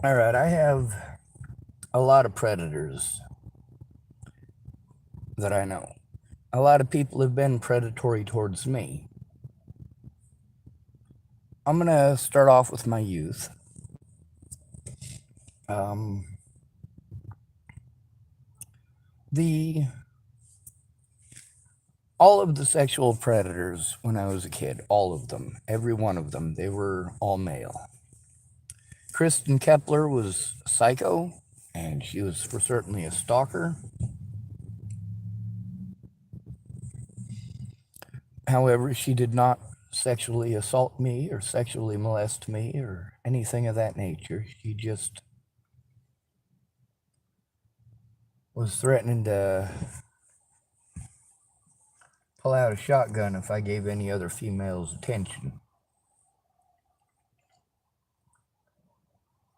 All right, I have a lot of predators that I know. A lot of people have been predatory towards me. I'm going to start off with my youth. Um, the all of the sexual predators when I was a kid, all of them, every one of them, they were all male. Kristen Kepler was psycho, and she was for certainly a stalker. However, she did not sexually assault me or sexually molest me or anything of that nature. She just was threatening to pull out a shotgun if I gave any other females attention.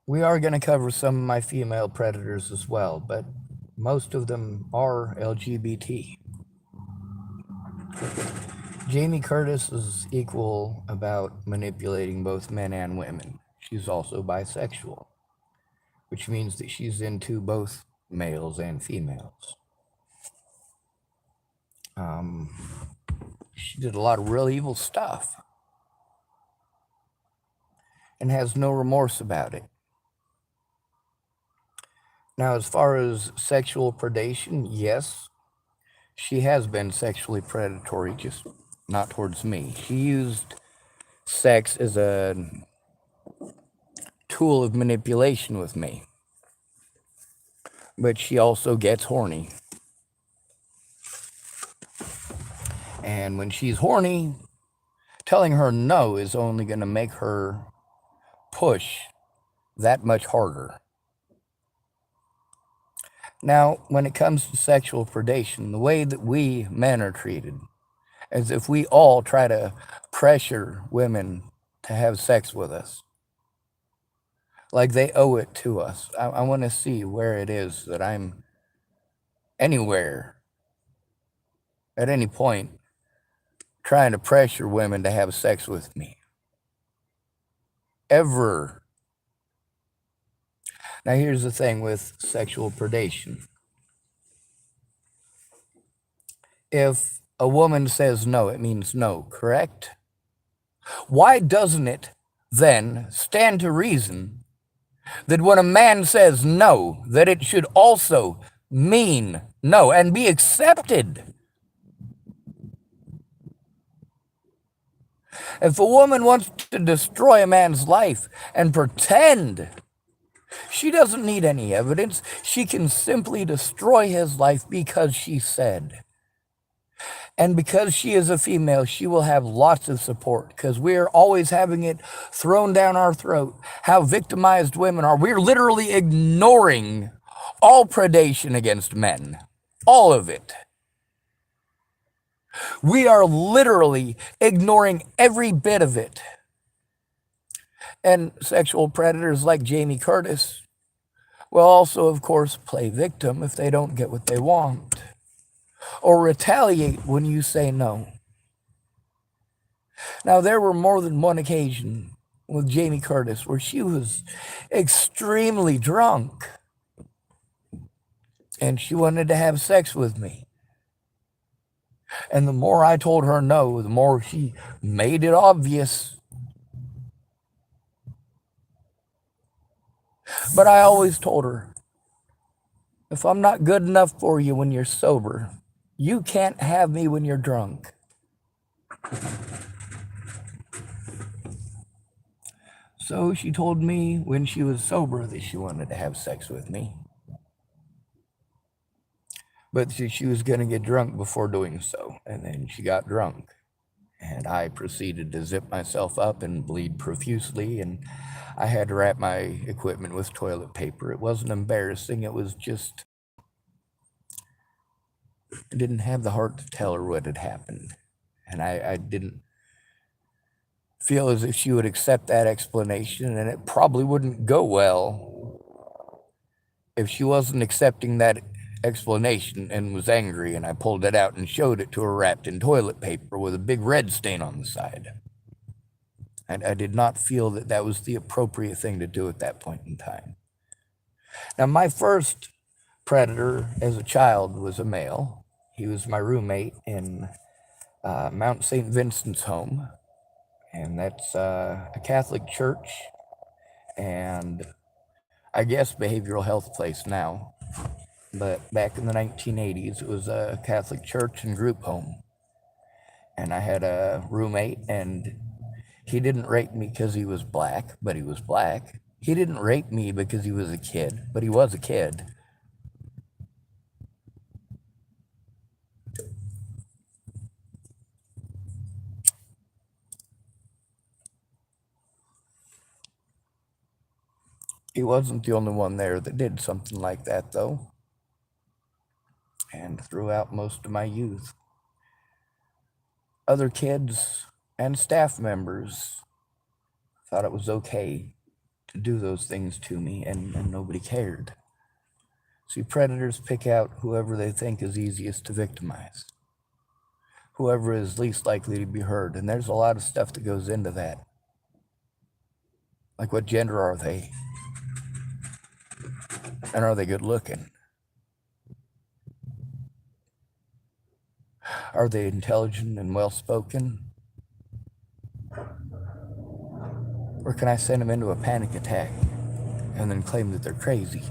We are going to cover some of my female predators as well, but most of them are LGBT. Jamie Curtis is equal about manipulating both men and women. She's also bisexual, which means that she's into both males and females. Um, she did a lot of real evil stuff and has no remorse about it. Now, as far as sexual predation, yes, she has been sexually predatory, just not towards me. She used sex as a tool of manipulation with me, but she also gets horny. And when she's horny, telling her no is only going to make her push that much harder. Now, when it comes to sexual predation, the way that we men are treated is if we all try to pressure women to have sex with us, like they owe it to us. I want to see where it is that I'm anywhere, at any point, trying to pressure women to have sex with me. Ever. Now, here's the thing with sexual predation. If a woman says no, it means no, correct? Why doesn't it then stand to reason that when a man says no, that it should also mean no and be accepted? If a woman wants to destroy a man's life and pretend she doesn't need any evidence, she can simply destroy his life because she said. And because she is a female, she will have lots of support because we're always having it thrown down our throat how victimized women are. We're literally ignoring all predation against men, all of it. We are literally ignoring every bit of it. And sexual predators like Jamie Curtis will also, of course, play victim if they don't get what they want or retaliate when you say no. Now, there were more than one occasion with Jamie Curtis where she was extremely drunk and she wanted to have sex with me. And the more I told her no, the more she made it obvious. But I always told her, if I'm not good enough for you when you're sober, you can't have me when you're drunk. So she told me when she was sober that she wanted to have sex with me. But she was going to get drunk before doing so. And then she got drunk. And I proceeded to zip myself up and bleed profusely. And I had to wrap my equipment with toilet paper. It wasn't embarrassing. It was just, I didn't have the heart to tell her what had happened. And I didn't feel as if she would accept that explanation. And it probably wouldn't go well if she wasn't accepting that explanation and was angry, and I pulled it out and showed it to her wrapped in toilet paper with a big red stain on the side. I did not feel that that was the appropriate thing to do at that point in time. Now, my first predator as a child was a male. He was my roommate in Mount St. Vincent's home, and that's a Catholic church, and I guess behavioral health place now. But back in the 1980s, it was a Catholic church and group home. And I had a roommate, and he didn't rape me because he was black, but he was black. He didn't rape me because he was a kid, but he was a kid. He wasn't the only one there that did something like that, though. And throughout most of my youth, other kids and staff members thought it was okay to do those things to me, and nobody cared. See, predators pick out whoever they think is easiest to victimize, whoever is least likely to be heard, and there's a lot of stuff that goes into that. Like, what gender are they? And are they good looking? Are they intelligent and well spoken? Or can I send them into a panic attack and then claim that they're crazy?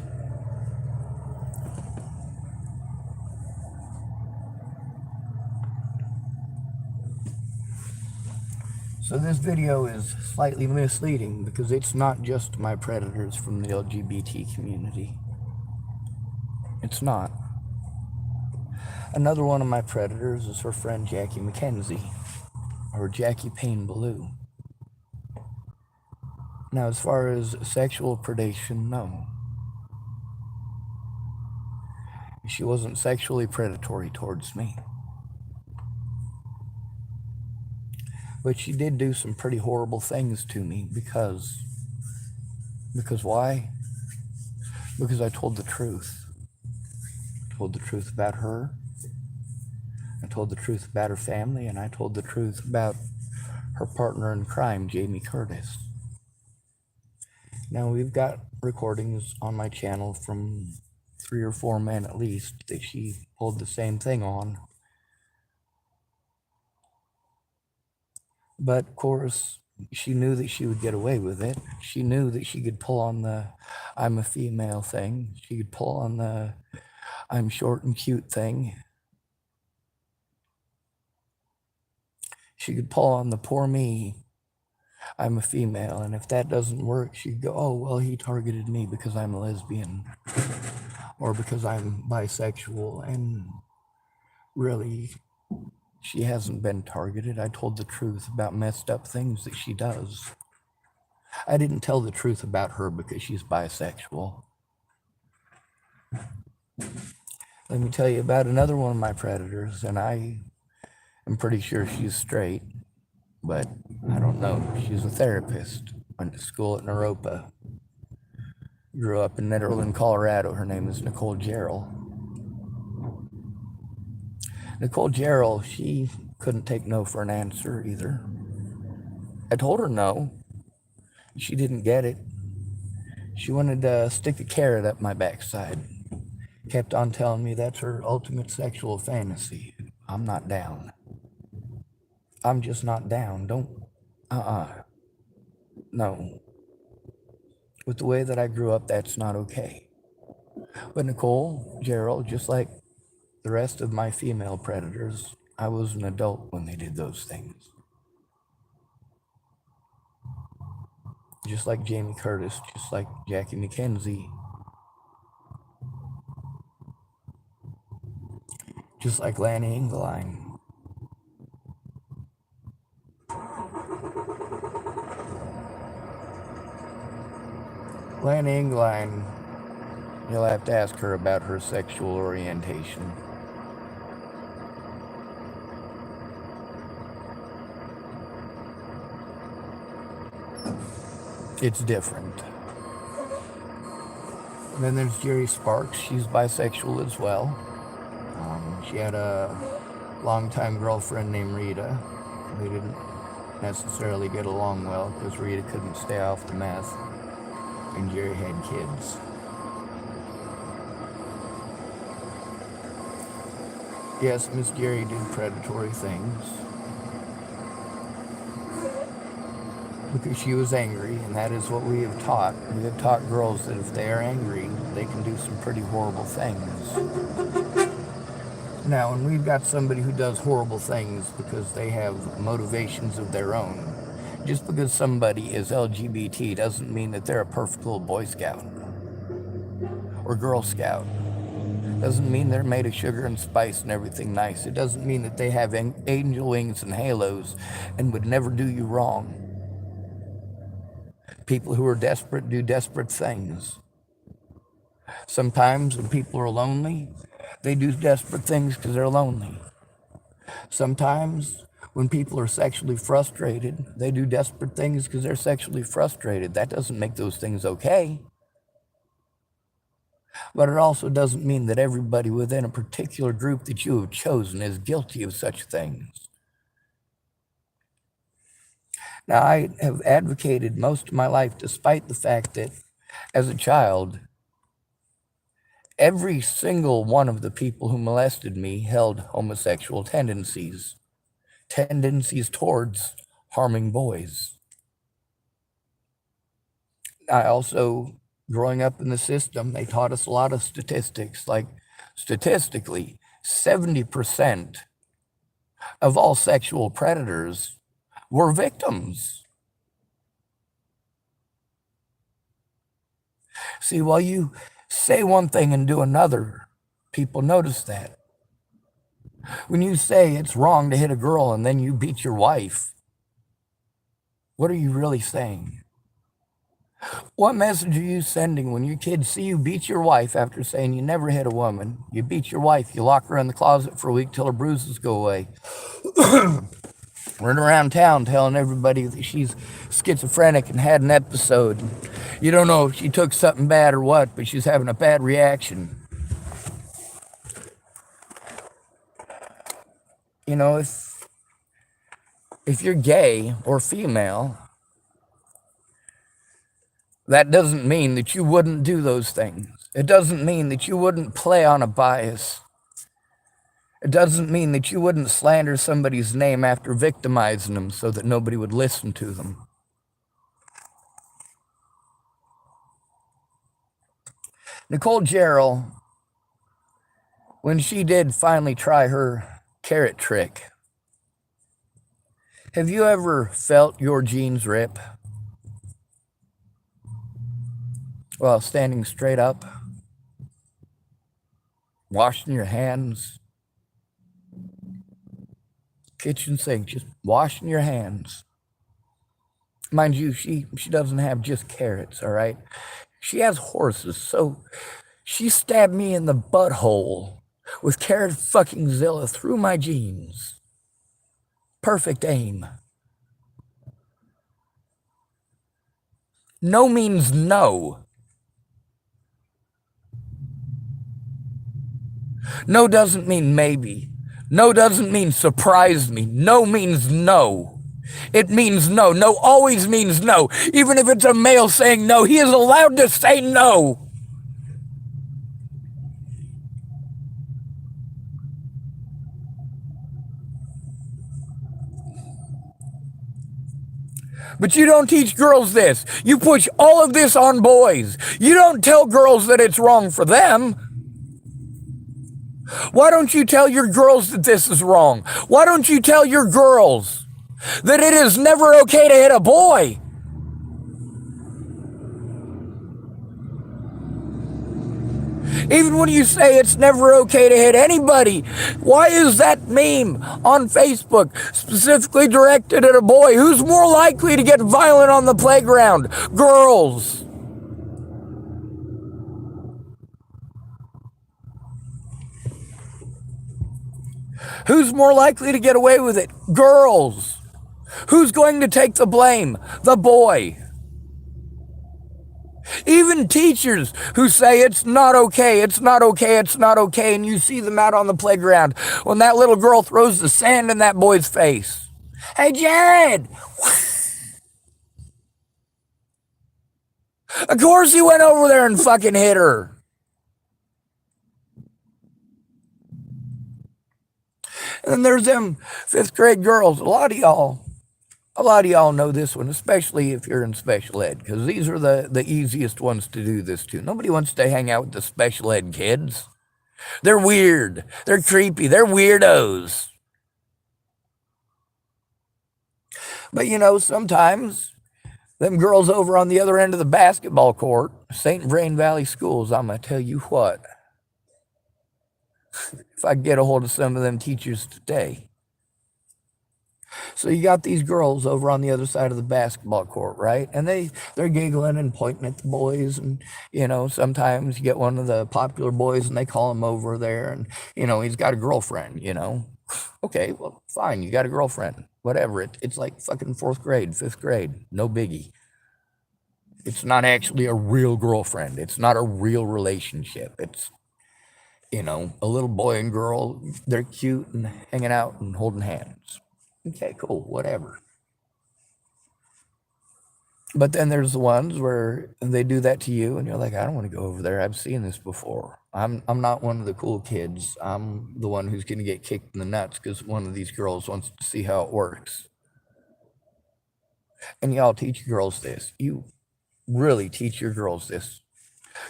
So this video is slightly misleading because it's not just my predators from the LGBT community. It's not. Another one of my predators is her friend Jackie McKenzie, or Jackie Payne Ballou. Now, as far as sexual predation, no. She wasn't sexually predatory towards me. But she did do some pretty horrible things to me because why? Because I told the truth. I told the truth about her. I told the truth about her family, and I told the truth about her partner in crime, Jamie Curtis. Now, we've got recordings on my channel from 3 or 4 men at least that she pulled the same thing on. But of course, she knew that she would get away with it. She knew that she could pull on the I'm a female thing. She could pull on the I'm short and cute thing. She could pull on the poor me, I'm a female. And if that doesn't work, she'd go, oh, well, he targeted me because I'm a lesbian or because I'm bisexual. And really, she hasn't been targeted. I told the truth about messed up things that she does. I didn't tell the truth about her because she's bisexual. Let me tell you about another one of my predators, and I am pretty sure she's straight, but I don't know. She's a therapist. Went to school at Naropa. Grew up in Netherland, Colorado. Her name is Nicole Jarrell. Nicole Jarrell, she couldn't take no for an answer either. I told her no. She didn't get it. She wanted to stick a carrot up my backside. Kept on telling me that's her ultimate sexual fantasy. I'm not down. I'm just not down. Don't, no. With the way that I grew up, that's not okay. But Nicole Jarrell, just like the rest of my female predators, I was an adult when they did those things. Just like Jamie Curtis, just like Jackie McKenzie, just like Lanny Engeline. Lanny Engeline, you'll have to ask her about her sexual orientation. It's different. And then there's Jerry Sparks. She's bisexual as well. She had a longtime girlfriend named Rita. They didn't necessarily get along well because Rita couldn't stay off the meth and Jerry had kids. Yes, Miss Jerry did predatory things because she was angry, and that is what we have taught. We have taught girls that if they are angry, they can do some pretty horrible things. Now, when we've got somebody who does horrible things because they have motivations of their own, just because somebody is LGBT doesn't mean that they're a perfect little Boy Scout or Girl Scout. Doesn't mean they're made of sugar and spice and everything nice. It doesn't mean that they have angel wings and halos and would never do you wrong. People who are desperate do desperate things. Sometimes when people are lonely, they do desperate things because they're lonely. Sometimes when people are sexually frustrated, they do desperate things because they're sexually frustrated. That doesn't make those things okay. But it also doesn't mean that everybody within a particular group that you have chosen is guilty of such things. Now, I have advocated most of my life, despite the fact that as a child, every single one of the people who molested me held homosexual tendencies towards harming boys. I also, growing up in the system, they taught us a lot of statistics, like statistically, 70% of all sexual predators were victims. See, while you say one thing and do another, people notice that. When you say it's wrong to hit a girl and then you beat your wife, what are you really saying? What message are you sending when your kids see you beat your wife after saying you never hit a woman? You beat your wife, you lock her in the closet for a week till her bruises go away. Run around town telling everybody that she's schizophrenic and had an episode. You don't know if she took something bad or what, but she's having a bad reaction. You know, if you're gay or female, that doesn't mean that you wouldn't do those things. It doesn't mean that you wouldn't play on a bias. It doesn't mean that you wouldn't slander somebody's name after victimizing them so that nobody would listen to them. Nicole Jarrell, when she did finally try her carrot trick, have you ever felt your jeans rip while standing straight up, washing your hands, kitchen sink, just washing your hands? Mind you, she doesn't have just carrots, all right? She has horses, so she stabbed me in the butthole with carrot fucking Zilla through my jeans. Perfect aim. No means no. No doesn't mean maybe. No doesn't mean surprise me. No means no. It means no. No always means no. Even if it's a male saying no, he is allowed to say no. But you don't teach girls this. You push all of this on boys. You don't tell girls that it's wrong for them. Why don't you tell your girls that this is wrong? Why don't you tell your girls that it is never okay to hit a boy? Even when you say it's never okay to hit anybody, why is that meme on Facebook specifically directed at a boy? Who's more likely to get violent on the playground? Girls. Who's more likely to get away with it? Girls. Who's going to take the blame? The boy. Even teachers who say it's not okay, it's not okay, it's not okay, and you see them out on the playground when that little girl throws the sand in that boy's face. Hey, Jared! Of course he went over there and fucking hit her. And then there's them fifth grade girls. A lot of y'all know this one, especially if you're in special ed, because these are the easiest ones to do this to. Nobody wants to hang out with the special ed kids. They're weird. They're creepy. They're weirdos. But sometimes them girls over on the other end of the basketball court, St. Vrain Valley Schools, I'm going to tell you what, if I get a hold of some of them teachers today. So you got these girls over on the other side of the basketball court, right? And they're giggling and pointing at the boys, and sometimes you get one of the popular boys and they call him over there, and he's got a girlfriend. Okay, well, fine, you got a girlfriend, whatever. It's like fucking fourth grade, fifth grade, no biggie. It's not actually a real girlfriend. It's not a real relationship. It's a little boy and girl. They're cute and hanging out and holding hands. Okay, cool, whatever. But then there's the ones where they do that to you, and you're like, I don't want to go over there. I've seen this before. I'm not one of the cool kids. I'm the one who's going to get kicked in the nuts because one of these girls wants to see how it works. And y'all teach girls this. You really teach your girls this.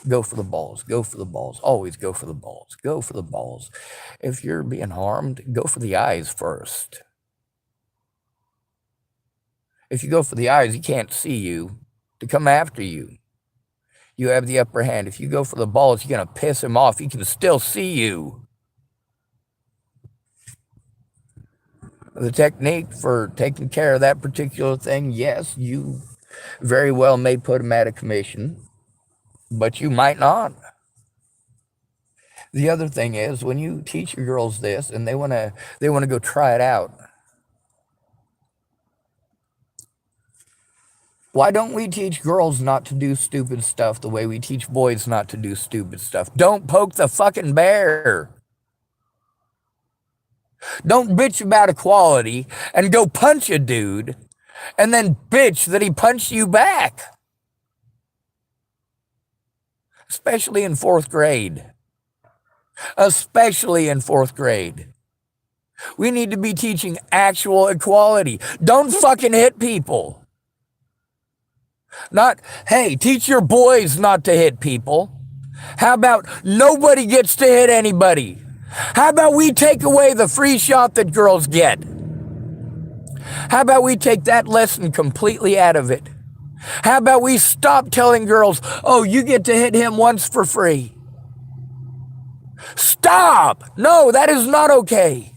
Go for the balls. Go for the balls. Always go for the balls. Go for the balls. If you're being harmed, go for the eyes first. If you go for the eyes, he can't see you to come after you. You have the upper hand. If you go for the balls, you're going to piss him off. He can still see you. The technique for taking care of that particular thing, yes, you very well may put him out of commission, but you might not. The other thing is when you teach your girls this and they want to go try it out. Why don't we teach girls not to do stupid stuff the way we teach boys not to do stupid stuff? Don't poke the fucking bear. Don't bitch about equality and go punch a dude and then bitch that he punched you back. Especially in fourth grade. Especially in fourth grade. We need to be teaching actual equality. Don't fucking hit people. Not, hey, teach your boys not to hit people. How about nobody gets to hit anybody? How about we take away the free shot that girls get? How about we take that lesson completely out of it? How about we stop telling girls, oh, you get to hit him once for free? Stop! No, that is not okay.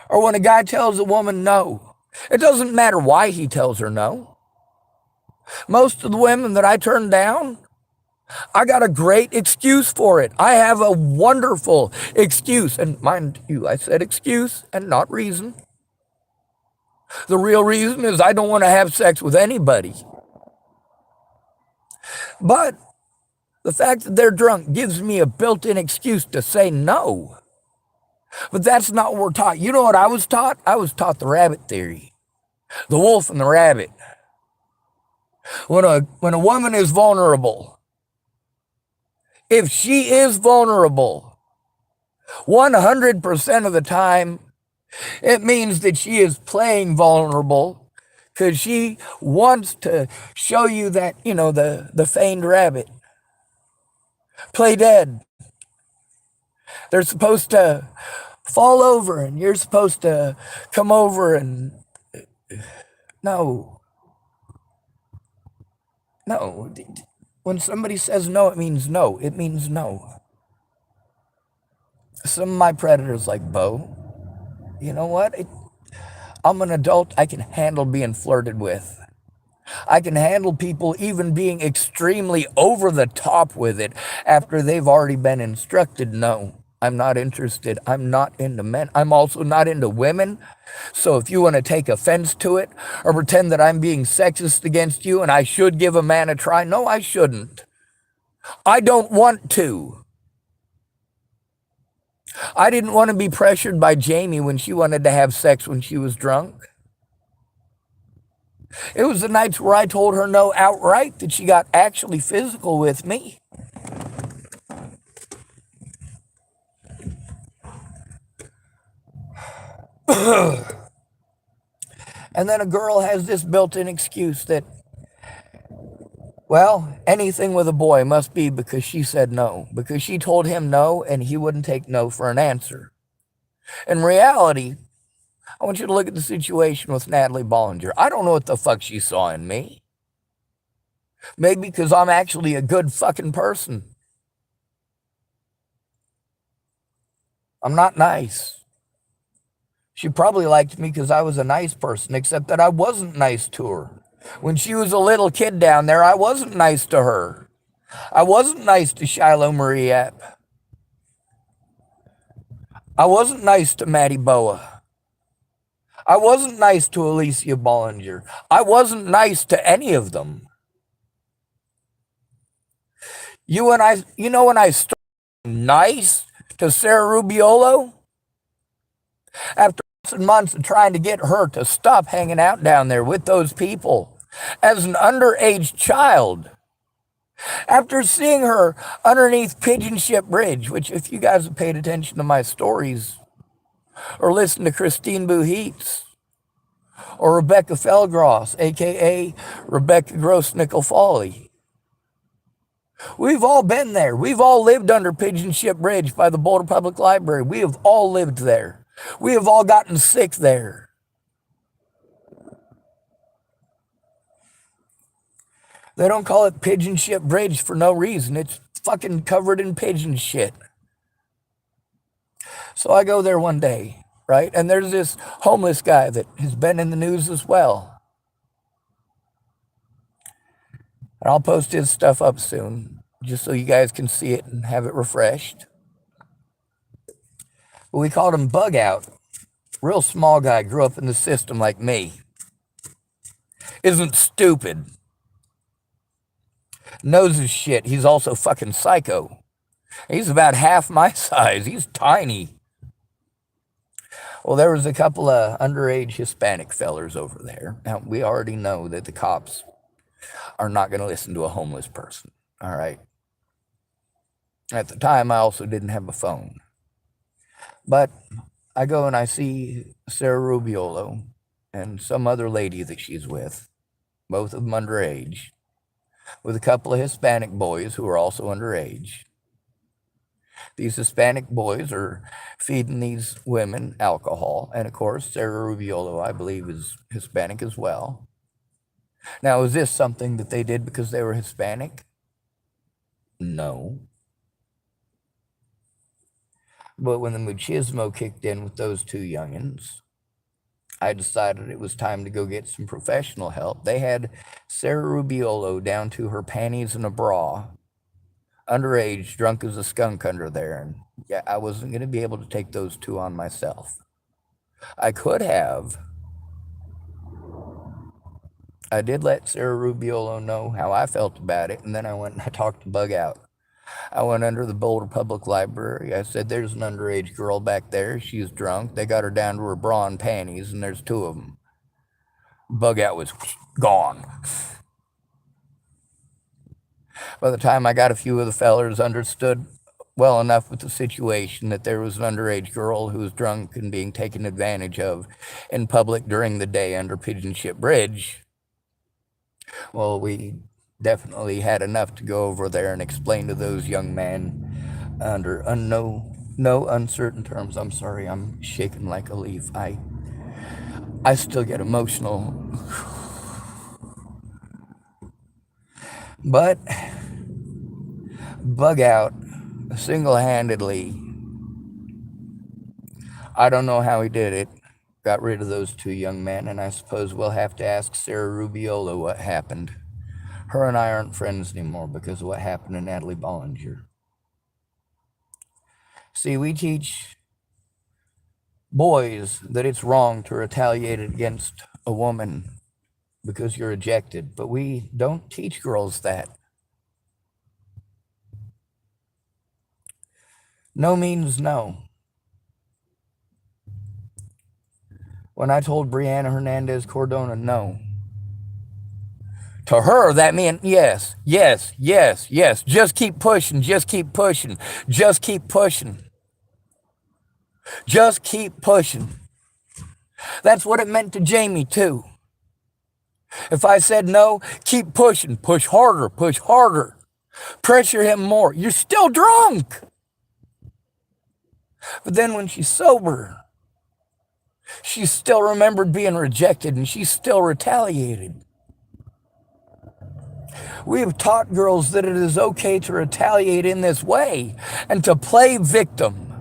Or when a guy tells a woman no, it doesn't matter why he tells her no. Most of the women that I turn down, I got a great excuse for it. I have a wonderful excuse. And mind you, I said excuse and not reason. The real reason is I don't want to have sex with anybody. But the fact that they're drunk gives me a built-in excuse to say no. But that's not what we're taught. You know what I was taught? I was taught the rabbit theory. The wolf and the rabbit. When a woman is vulnerable, if she is vulnerable, 100% of the time, it means that she is playing vulnerable because she wants to show you that, the feigned rabbit. Play dead. They're supposed to fall over and you're supposed to come over and no. No. When somebody says no, it means no. It means no. Some of my predators like Bo, you know what? I'm an adult. I can handle being flirted with. I can handle people even being extremely over the top with it after they've already been instructed no. I'm not interested. I'm not into men. I'm also not into women. So if you want to take offense to it or pretend that I'm being sexist against you and I should give a man a try, no, I shouldn't. I don't want to. I didn't want to be pressured by Jamie when she wanted to have sex when she was drunk. It was the nights where I told her no outright that she got actually physical with me. And then a girl has this built in excuse that, well, anything with a boy must be because she said no, because she told him no and he wouldn't take no for an answer. In reality, I want you to look at the situation with Natalie Bollinger. I don't know what the fuck she saw in me. Maybe because I'm actually a good fucking person. I'm not nice. She probably liked me because I was a nice person, except that I wasn't nice to her. When she was a little kid down there, I wasn't nice to her. I wasn't nice to Shiloh Marie Epp. I wasn't nice to Maddie Boa. I wasn't nice to Alicia Bollinger. I wasn't nice to any of them. When I started nice to Sarah Rubiolo? After months and months of trying to get her to stop hanging out down there with those people as an underage child. After seeing her underneath Pigeon Ship Bridge, which if you guys have paid attention to my stories or listened to Christine Buheets or Rebecca Felgross, aka Rebecca Gross Nickel Folly, we've all been there. We've all lived under Pigeon Ship Bridge by the Boulder Public Library. We have all lived there. We have all gotten sick there. They don't call it Pigeon Ship Bridge for no reason. It's fucking covered in pigeon shit. So I go there one day, right? And there's this homeless guy that has been in the news as well. And I'll post his stuff up soon, just so you guys can see it and have it refreshed. But we called him Bug Out. Real small guy, grew up in the system like me. Isn't stupid. Knows his shit. He's also fucking psycho. He's about half my size. He's tiny. Well, there was a couple of underage Hispanic fellers over there. Now, we already know that the cops are not going to listen to a homeless person. All right. At the time, I also didn't have a phone. But I go and I see Sarah Rubiolo and some other lady that she's with, both of them underage, with a couple of Hispanic boys who are also underage. These Hispanic boys are feeding these women alcohol. And of course, Sarah Rubiolo, I believe, is Hispanic as well. Now, is this something that they did because they were Hispanic? No. But when the machismo kicked in with those two youngins, I decided it was time to go get some professional help. They had Sarah Rubiolo down to her panties and a bra, underage, drunk as a skunk under there. And yeah, I wasn't going to be able to take those two on myself. I could have. I did let Sarah Rubiolo know how I felt about it, and then I went and I talked to Bug Out. I went under the Boulder Public Library. I said, there's an underage girl back there. She's drunk. They got her down to her bra and panties, and there's two of them. Bug Out was gone. By the time I got a few of the fellers understood well enough with the situation that there was an underage girl who was drunk and being taken advantage of in public during the day under Pigeon Ship Bridge, well, we definitely had enough to go over there and explain to those young men under no uncertain terms. I'm sorry, I'm shaking like a leaf. I still get emotional. But Bug Out single-handedly, I don't know how he did it, got rid of those two young men, and I suppose we'll have to ask Sarah Rubiolo what happened. Her and I aren't friends anymore because of what happened to Natalie Bollinger. See, we teach boys that it's wrong to retaliate against a woman because you're ejected, but we don't teach girls that. No means no. When I told Brianna Hernandez Cordona no, to her, that meant yes, yes, yes, yes. Just keep pushing, just keep pushing, just keep pushing, just keep pushing. That's what it meant to Jamie, too. If I said no, keep pushing, push harder, pressure him more. You're still drunk. But then when she's sober, she still remembered being rejected and she still retaliated. We have taught girls that it is okay to retaliate in this way and to play victim.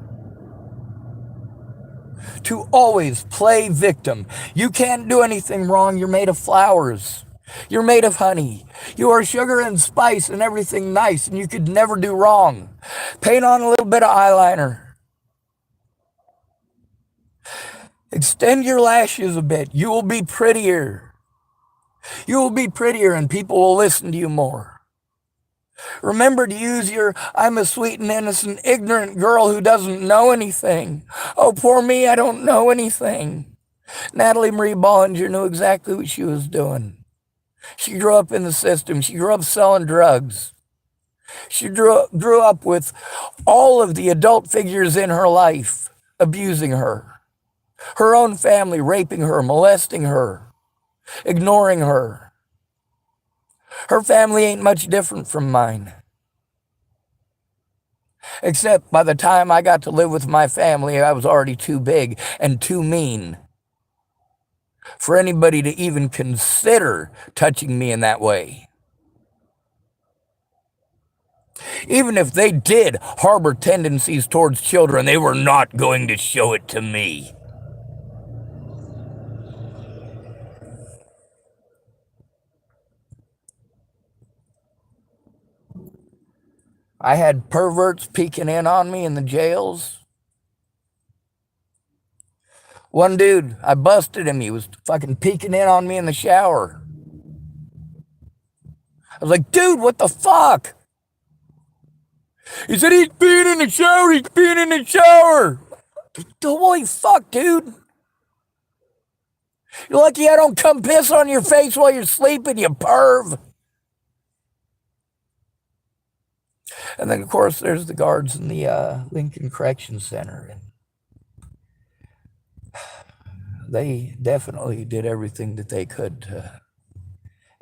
To always play victim. You can't do anything wrong. You're made of flowers. You're made of honey. You are sugar and spice and everything nice, and you could never do wrong. Paint on a little bit of eyeliner. Extend your lashes a bit. You will be prettier. You will be prettier and people will listen to you more. Remember to use your I'm a sweet and innocent, ignorant girl who doesn't know anything. Oh, poor me, I don't know anything. Natalie Marie Bollinger knew exactly what she was doing. She grew up in the system. She grew up selling drugs. She grew up with all of the adult figures in her life abusing her. Her own family raping her, molesting her, ignoring her. Her family ain't much different from mine. Except by the time I got to live with my family, I was already too big and too mean for anybody to even consider touching me in that way. Even if they did harbor tendencies towards children, they were not going to show it to me. I had perverts peeking in on me in the jails. One dude, I busted him. He was fucking peeking in on me in the shower. I was like, dude, what the fuck? He said, he's peeing in the shower. He's peeing in the shower. Holy fuck, dude. You're lucky I don't come piss on your face while you're sleeping, you perv. And then, of course, there's the guards in the Lincoln Correction Center. And they definitely did everything that they could to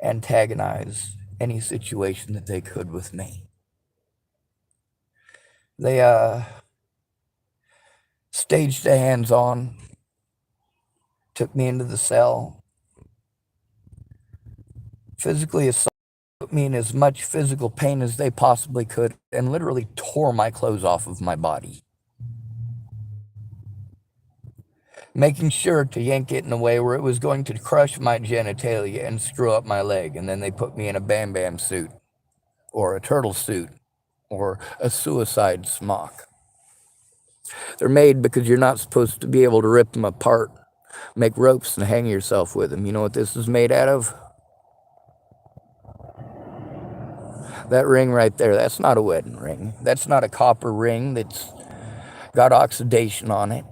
antagonize any situation that they could with me. They staged a hands-on, took me into the cell, physically assaulted, put me in as much physical pain as they possibly could, and literally tore my clothes off of my body, making sure to yank it in a way where it was going to crush my genitalia and screw up my leg. And then they put me in a Bam Bam suit, or a turtle suit, or a suicide smock. They're made because you're not supposed to be able to rip them apart, make ropes and hang yourself with them. You know what this is made out of? That ring right there, that's not a wedding ring. That's not a copper ring that's got oxidation on it.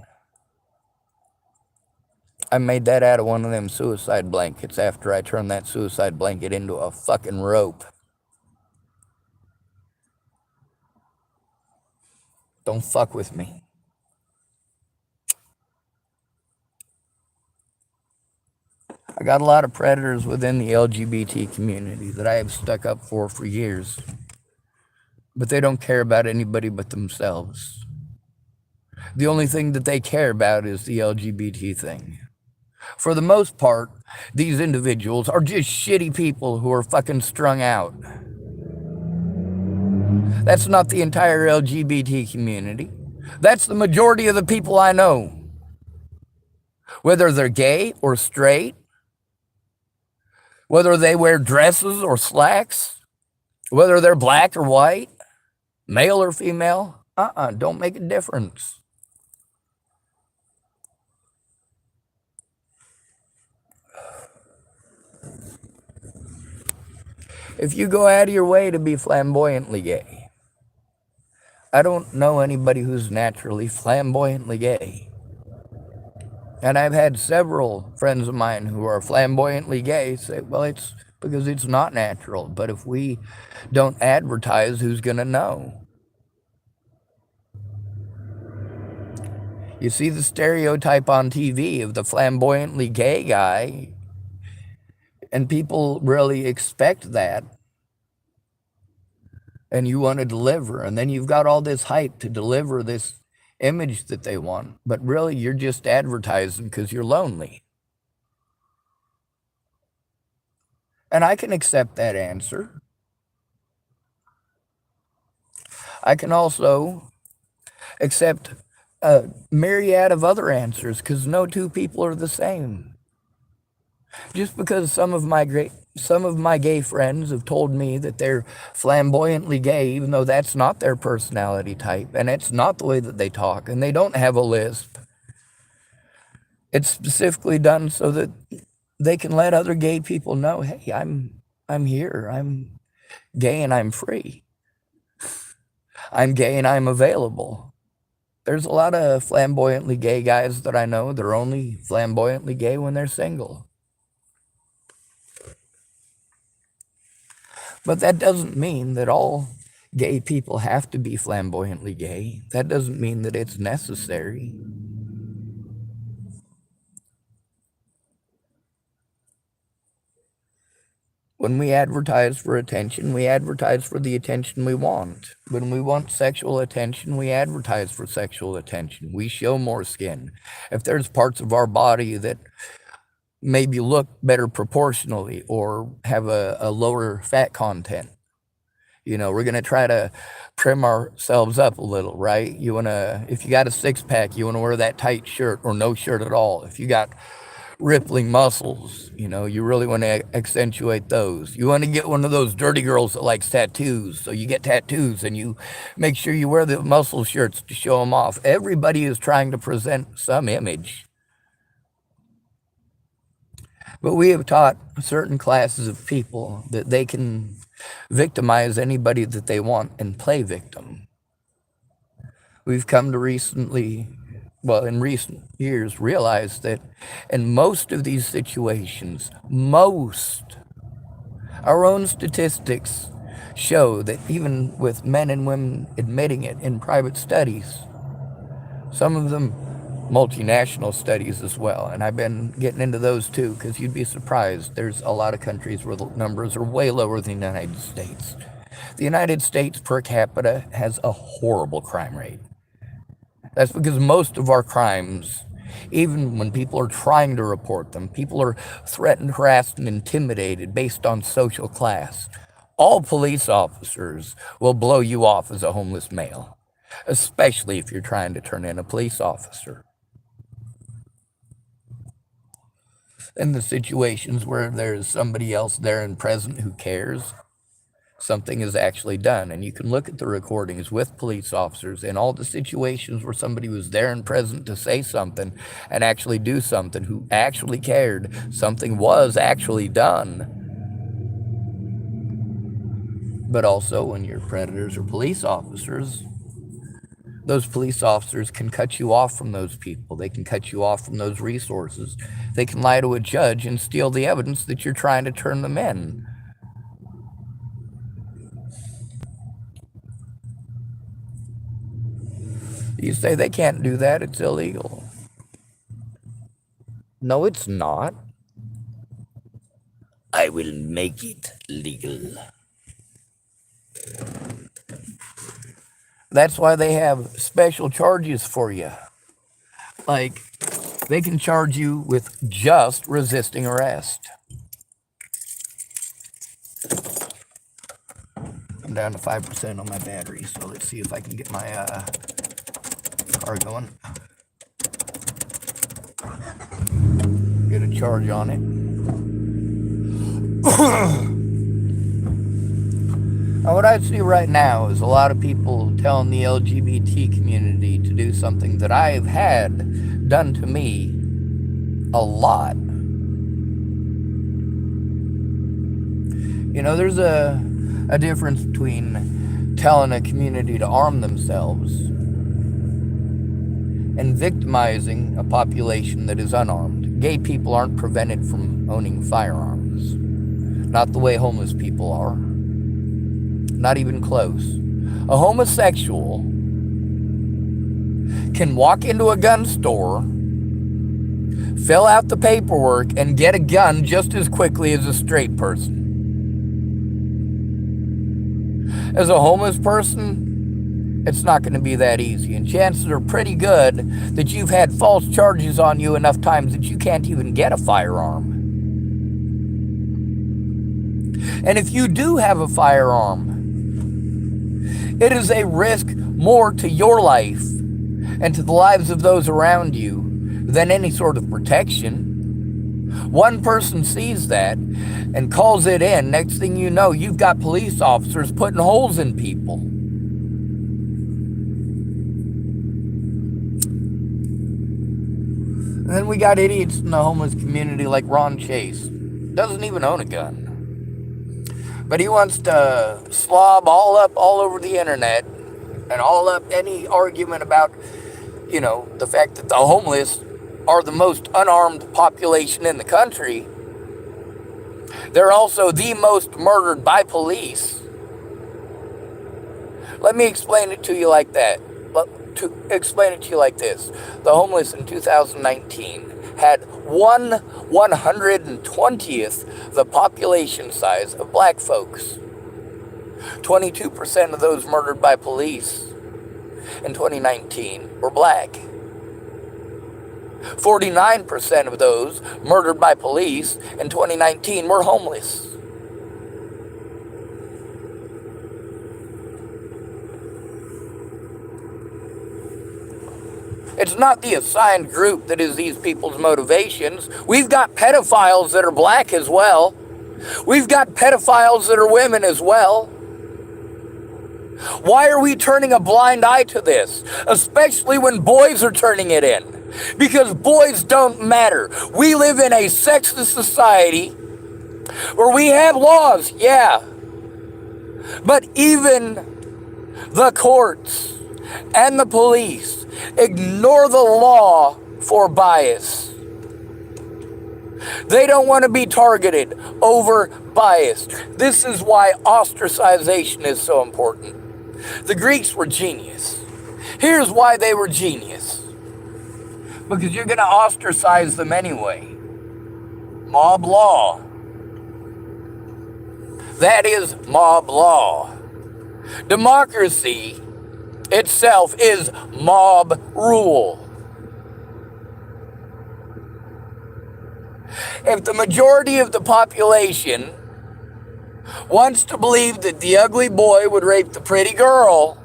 I made that out of one of them suicide blankets after I turned that suicide blanket into a fucking rope. Don't fuck with me. I got a lot of predators within the LGBT community that I have stuck up for years. But they don't care about anybody but themselves. The only thing that they care about is the LGBT thing. For the most part, these individuals are just shitty people who are fucking strung out. That's not the entire LGBT community. That's the majority of the people I know. Whether they're gay or straight, whether they wear dresses or slacks, whether they're black or white, male or female, don't make a difference. If you go out of your way to be flamboyantly gay, I don't know anybody who's naturally flamboyantly gay. And I've had several friends of mine who are flamboyantly gay say, well, it's because it's not natural. But if we don't advertise, who's going to know? You see the stereotype on TV of the flamboyantly gay guy, and people really expect that. And you want to deliver. And then you've got all this hype to deliver this image that they want. But really, you're just advertising because you're lonely. And I can accept that answer. I can also accept a myriad of other answers because no two people are the same. Just because some of my gay friends have told me that they're flamboyantly gay, even though that's not their personality type and it's not the way that they talk, and they don't have a lisp. It's specifically done so that they can let other gay people know, hey, I'm here. I'm gay and I'm free. I'm gay and I'm available. There's a lot of flamboyantly gay guys that I know that are only flamboyantly gay when they're single. But that doesn't mean that all gay people have to be flamboyantly gay. That doesn't mean that it's necessary. When we advertise for attention, we advertise for the attention we want. When we want sexual attention, we advertise for sexual attention. We show more skin. If there's parts of our body that maybe look better proportionally or have a lower fat content, we're going to try to trim ourselves up a little, right? If you got a six-pack, you want to wear that tight shirt or no shirt at all. If you got rippling muscles, you really want to accentuate those. You want to get one of those dirty girls that likes tattoos, so you get tattoos and you make sure you wear the muscle shirts to show them off. Everybody is trying to present some image. But we have taught certain classes of people that they can victimize anybody that they want and play victim. We've come to in recent years, realize that in most of these situations, our own statistics show that even with men and women admitting it in private studies, some of them multinational studies as well, and I've been getting into those too, because you'd be surprised. There's a lot of countries where the numbers are way lower than the United States. The United States per capita has a horrible crime rate. That's because most of our crimes, even when people are trying to report them, people are threatened, harassed, and intimidated based on social class. All police officers will blow you off as a homeless male, especially if you're trying to turn in a police officer. In the situations where there's somebody else there and present who cares, something is actually done. And you can look at the recordings with police officers in all the situations where somebody was there and present to say something and actually do something, who actually cared. Something was actually done. But also when you're predators or police officers, those police officers can cut you off from those people. They can cut you off from those resources. They can lie to a judge and steal the evidence that you're trying to turn them in. You say they can't do that, it's illegal. No, it's not. I will make it legal. That's why they have special charges for you. Like, they can charge you with just resisting arrest. I'm down to 5% on my battery, so let's see if I can get my car going. Get a charge on it. Now, what I see right now is a lot of people telling the LGBT community to do something that I've had done to me a lot. There's a difference between telling a community to arm themselves and victimizing a population that is unarmed. Gay people aren't prevented from owning firearms. Not the way homeless people are. Not even close. A homosexual can walk into a gun store, fill out the paperwork, and get a gun just as quickly as a straight person. As a homeless person, it's not going to be that easy, and chances are pretty good that you've had false charges on you enough times that you can't even get a firearm. And if you do have a firearm, it is a risk more to your life and to the lives of those around you than any sort of protection. One person sees that and calls it in. Next thing you know, you've got police officers putting holes in people. And then we got idiots in the homeless community like Ron Chase. Doesn't even own a gun. But he wants to slob all over the internet and all up any argument about, the fact that the homeless are the most unarmed population in the country. They're also the most murdered by police. Let me explain it to you like that. Explain it to you like this. The homeless in 2019 had 1/120th the population size of black folks. 22% of those murdered by police in 2019 were black. 49% of those murdered by police in 2019 were homeless. It's not the assigned group that is these people's motivations. We've got pedophiles that are black as well. We've got pedophiles that are women as well. Why are we turning a blind eye to this? Especially when boys are turning it in. Because boys don't matter. We live in a sexist society where we have laws, yeah. But even the courts and the police ignore the law for bias. They don't want to be targeted over bias. This is why ostracization is so important. The Greeks were genius. Here's why they were genius. Because you're going to ostracize them anyway. Mob law. That is mob law. Democracy itself is mob rule. If the majority of the population wants to believe that the ugly boy would rape the pretty girl,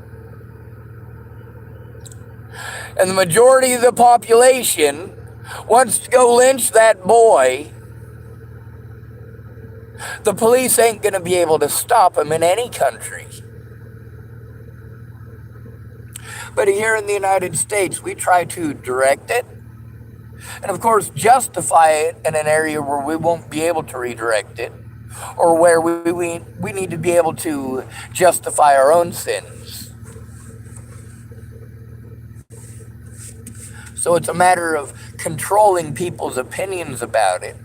and the majority of the population wants to go lynch that boy, the police ain't going to be able to stop him in any country. But here in the United States, we try to direct it, and of course justify it in an area where we won't be able to redirect it, or where we need to be able to justify our own sins. So it's a matter of controlling people's opinions about it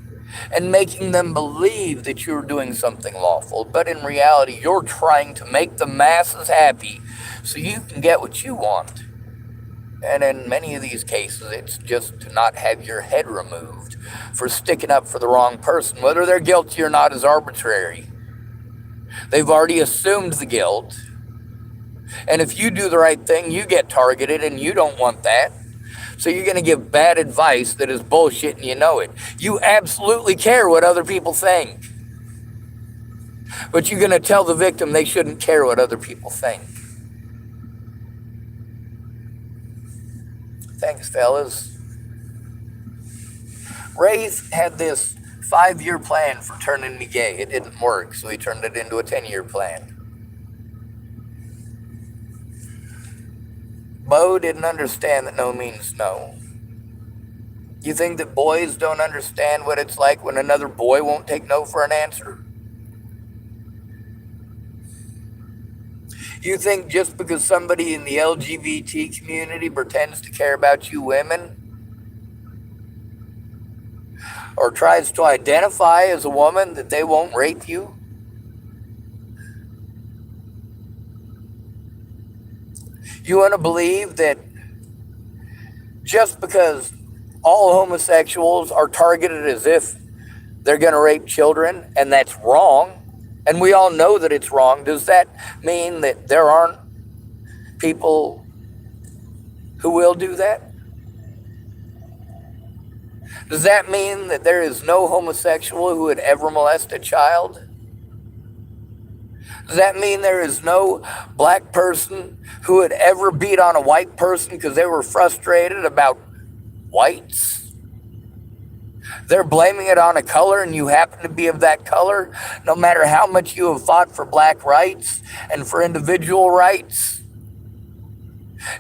and making them believe that you're doing something lawful, but in reality you're trying to make the masses happy so you can get what you want. And in many of these cases, it's just to not have your head removed for sticking up for the wrong person. Whether they're guilty or not is arbitrary. They've already assumed the guilt. And if you do the right thing, you get targeted, and you don't want that. So you're going to give bad advice that is bullshit, and you know it. You absolutely care what other people think. But you're going to tell the victim they shouldn't care what other people think. Thanks, fellas. Rafe had this 5-year plan for turning me gay. It didn't work, so he turned it into a 10-year plan. Bo didn't understand that no means no. You think that boys don't understand what it's like when another boy won't take no for an answer? You think just because somebody in the LGBT community pretends to care about you women or tries to identify as a woman that they won't rape you? You want to believe that just because all homosexuals are targeted as if they're going to rape children and that's wrong, and we all know that it's wrong, does that mean that there aren't people who will do that? Does that mean that there is no homosexual who would ever molest a child? Does that mean there is no black person who would ever beat on a white person because they were frustrated about whites? They're blaming it on a color, and you happen to be of that color, no matter how much you have fought for black rights and for individual rights.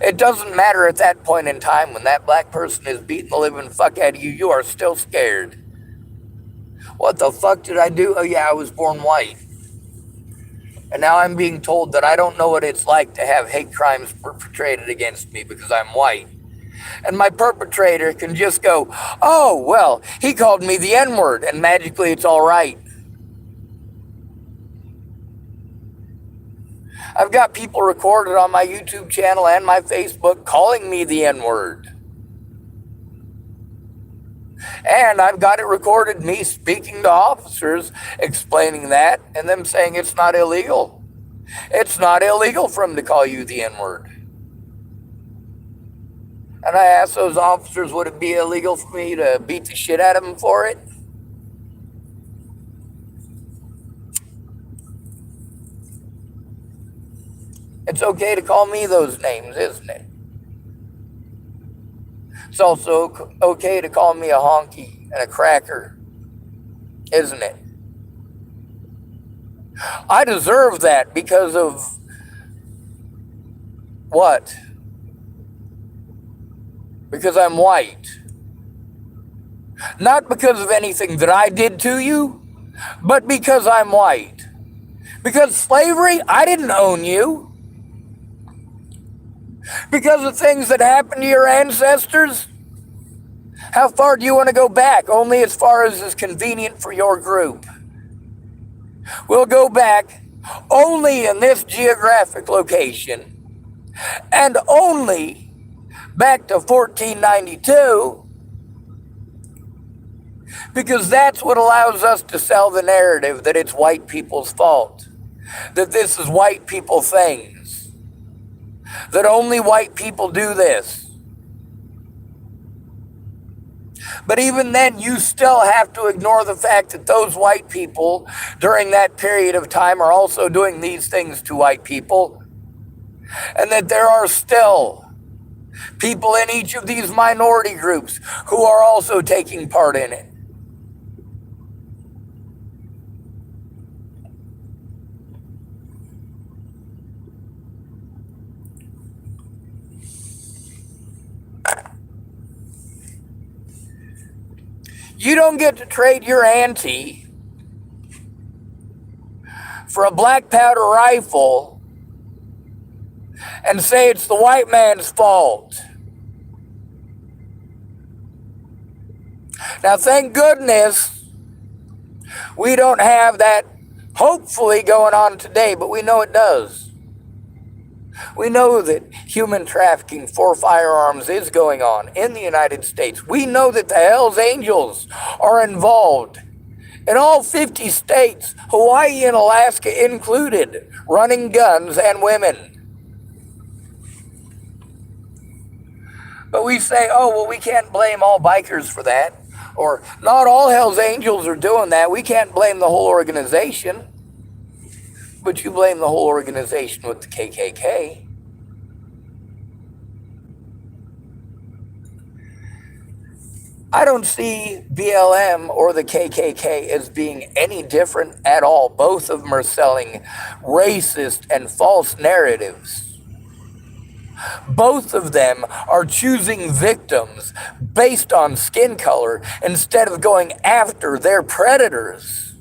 It doesn't matter at that point in time when that black person is beating the living fuck out of you, you are still scared. What the fuck did I do? Oh yeah, I was born white. And now I'm being told that I don't know what it's like to have hate crimes perpetrated against me because I'm white. And my perpetrator can just go, oh, well, he called me the N-word, and magically it's all right. I've got people recorded on my YouTube channel and my Facebook calling me the N-word. And I've got it recorded, me speaking to officers, explaining that, and them saying it's not illegal. It's not illegal for them to call you the N-word. And I asked those officers, would it be illegal for me to beat the shit out of them for it? It's okay to call me those names, isn't it? It's also okay to call me a honky and a cracker, isn't it? I deserve that because of what? Because I'm white. Not because of anything that I did to you, but because I'm white. Because slavery, I didn't own you. Because of things that happened to your ancestors? How far do you want to go back? Only as far as is convenient for your group. We'll go back only in this geographic location and only back to 1492 because that's what allows us to sell the narrative that it's white people's fault, that this is white people things, that only white people do this. But even then, you still have to ignore the fact that those white people during that period of time are also doing these things to white people, and that there are still people in each of these minority groups who are also taking part in it. You don't get to trade your auntie for a black powder rifle and say it's the white man's fault. Now, thank goodness we don't have that hopefully going on today, but we know it does. We know that human trafficking for firearms is going on in the United States. We know that the Hells Angels are involved in all 50 states, Hawaii and Alaska included, running guns and women. But we say, oh, well, we can't blame all bikers for that. Or not all Hells Angels are doing that. We can't blame the whole organization. But you blame the whole organization with the KKK. I don't see BLM or the KKK as being any different at all. Both of them are selling racist and false narratives. Both of them are choosing victims based on skin color instead of going after their predators.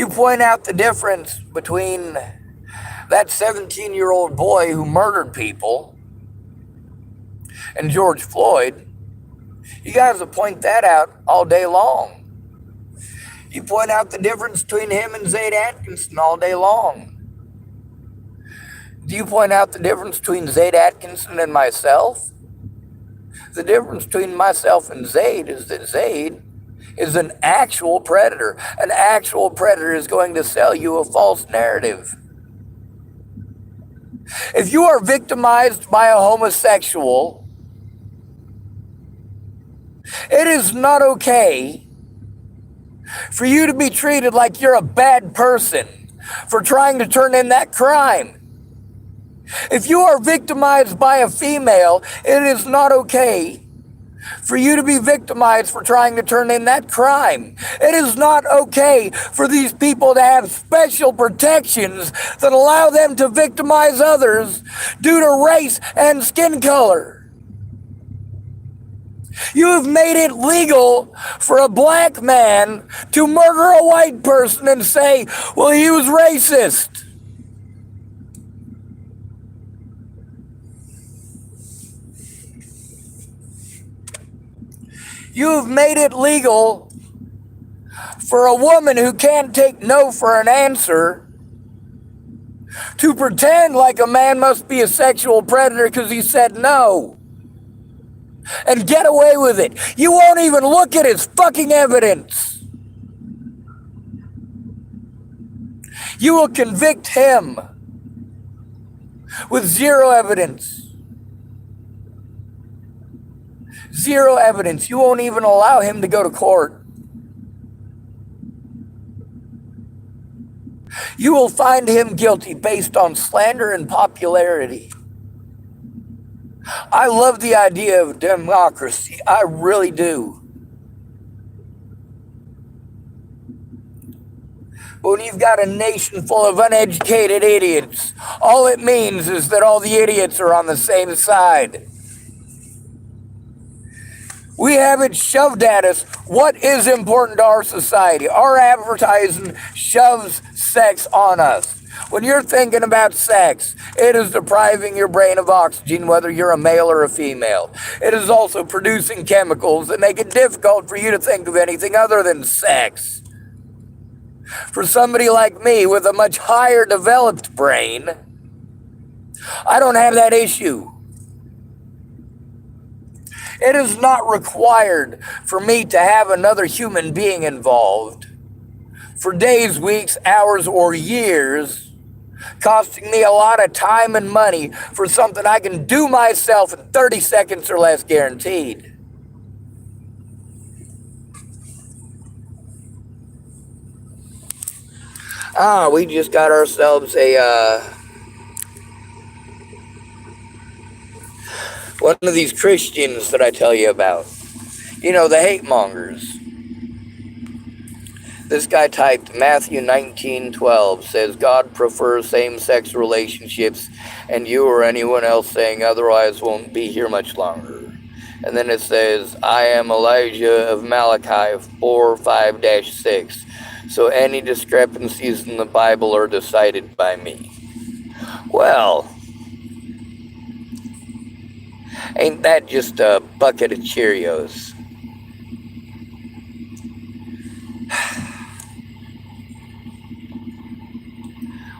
You point out the difference between that 17-year-old boy who murdered people and George Floyd. You guys will point that out all day long. You point out the difference between him and Zaid Atkinson all day long. Do you point out the difference between Zaid Atkinson and myself? The difference between myself and Zaid is that Zaid is an actual predator. An actual predator is going to sell you a false narrative. If you are victimized by a homosexual, it is not okay for you to be treated like you're a bad person for trying to turn in that crime. If you are victimized by a female, it is not okay for you to be victimized for trying to turn in that crime. It is not okay for these people to have special protections that allow them to victimize others due to race and skin color. You have made it legal for a black man to murder a white person and say, well, he was racist. You have made it legal for a woman who can't take no for an answer to pretend like a man must be a sexual predator because he said no. And get away with it. You won't even look at his fucking evidence. You will convict him with zero evidence. Zero evidence. You won't even allow him to go to court. You will find him guilty based on slander and popularity. I love the idea of democracy. I really do. But when you've got a nation full of uneducated idiots, all it means is that all the idiots are on the same side. We have it shoved at us. What is important to our society? Our advertising shoves sex on us. When you're thinking about sex, it is depriving your brain of oxygen, whether you're a male or a female. It is also producing chemicals that make it difficult for you to think of anything other than sex. For somebody like me with a much higher developed brain, I don't have that issue. It is not required for me to have another human being involved for days, weeks, hours, or years, costing me a lot of time and money for something I can do myself in 30 seconds or less guaranteed. We just got ourselves one of these Christians that I tell you about. You know, the hate mongers. This guy typed Matthew 19:12 says God prefers same-sex relationships, and you or anyone else saying otherwise won't be here much longer. And then it says, I am Elijah of Malachi 4:5-6. So any discrepancies in the Bible are decided by me. Well, ain't that just a bucket of Cheerios?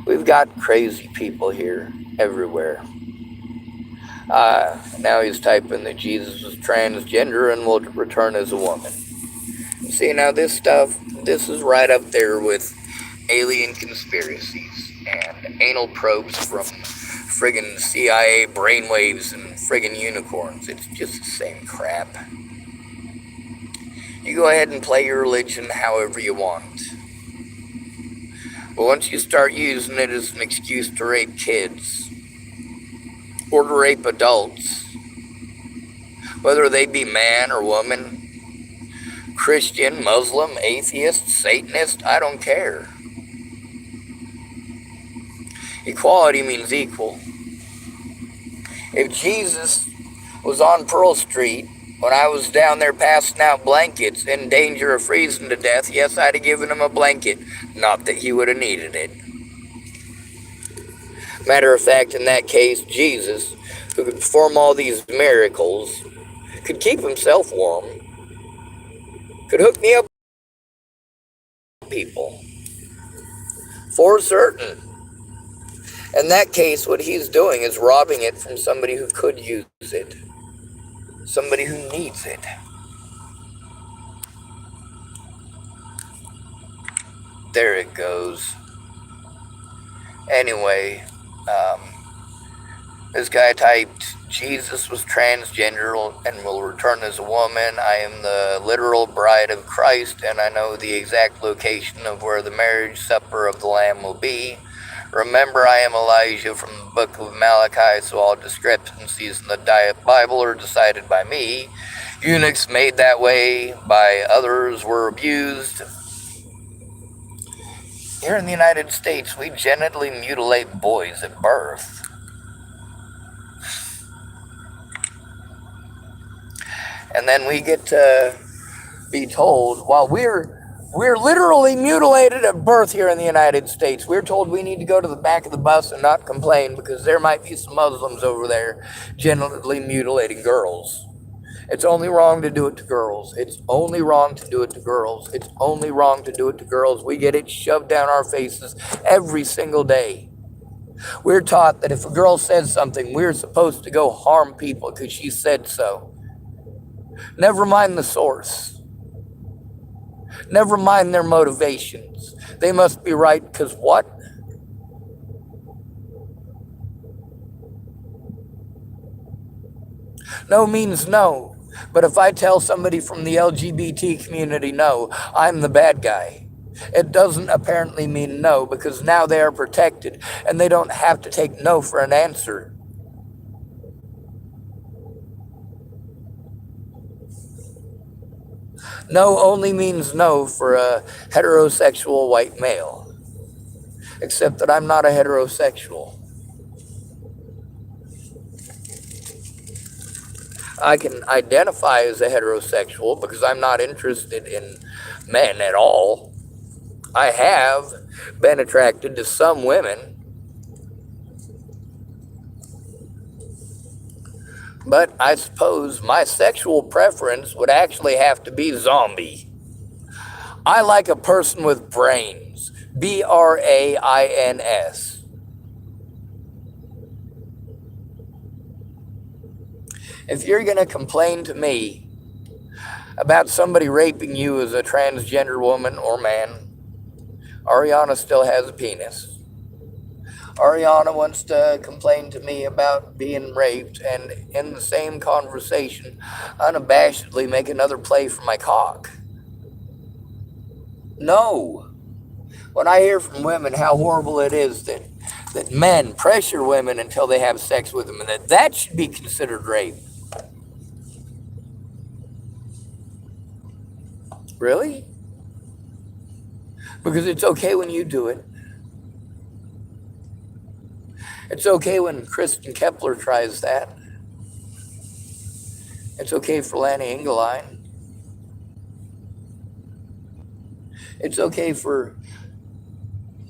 We've got crazy people here everywhere. Now he's typing that Jesus was transgender and will return as a woman. See, now this stuff, this is right up there with alien conspiracies and anal probes from friggin' CIA brainwaves and friggin' unicorns. It's just the same crap. You go ahead and play your religion however you want. But once you start using it as an excuse to rape kids, or to rape adults, whether they be man or woman, Christian, Muslim, atheist, Satanist, I don't care. Equality means equal. If Jesus was on Pearl Street When I was down there passing out blankets in danger of freezing to death, yes, I'd have given him a blanket. Not that he would have needed it. Matter of fact, in that case, Jesus, who could perform all these miracles, could keep himself warm, could hook me up with people. For certain. In that case, what he's doing is robbing it from somebody who could use it. Somebody who needs it. There it goes. Anyway, this guy typed, Jesus was transgender and will return as a woman. I am the literal bride of Christ, and I know the exact location of where the marriage supper of the Lamb will be. Remember, I am Elijah from the book of Malachi, so all discrepancies in the Bible are decided by me. Eunuchs made that way by others were abused. Here in the United States, we genitally mutilate boys at birth. And then we get to be told, while we're literally mutilated at birth here in the United States. We're told we need to go to the back of the bus and not complain because there might be some Muslims over there genitally mutilating girls. It's only wrong to do it to girls. It's only wrong to do it to girls. It's only wrong to do it to girls. We get it shoved down our faces every single day. We're taught that if a girl says something, we're supposed to go harm people because she said so. Never mind the source. Never mind their motivations. They must be right because what? No means no. But if I tell somebody from the LGBT community no, I'm the bad guy. It doesn't apparently mean no because now they are protected and they don't have to take no for an answer. No only means no for a heterosexual white male. Except that I'm not a heterosexual. I can identify as a heterosexual because I'm not interested in men at all. I have been attracted to some women. But I suppose my sexual preference would actually have to be zombie. I like a person with brains. BRAINS. If you're going to complain to me about somebody raping you as a transgender woman or man, Ariana still has a penis. Ariana wants to complain to me about being raped and in the same conversation unabashedly make another play for my cock. No. When I hear from women how horrible it is that men pressure women until they have sex with them and that should be considered rape. Really? Because it's okay when you do it. It's okay when Kristen Kepler tries that. It's okay for Lanny Engeline. It's okay for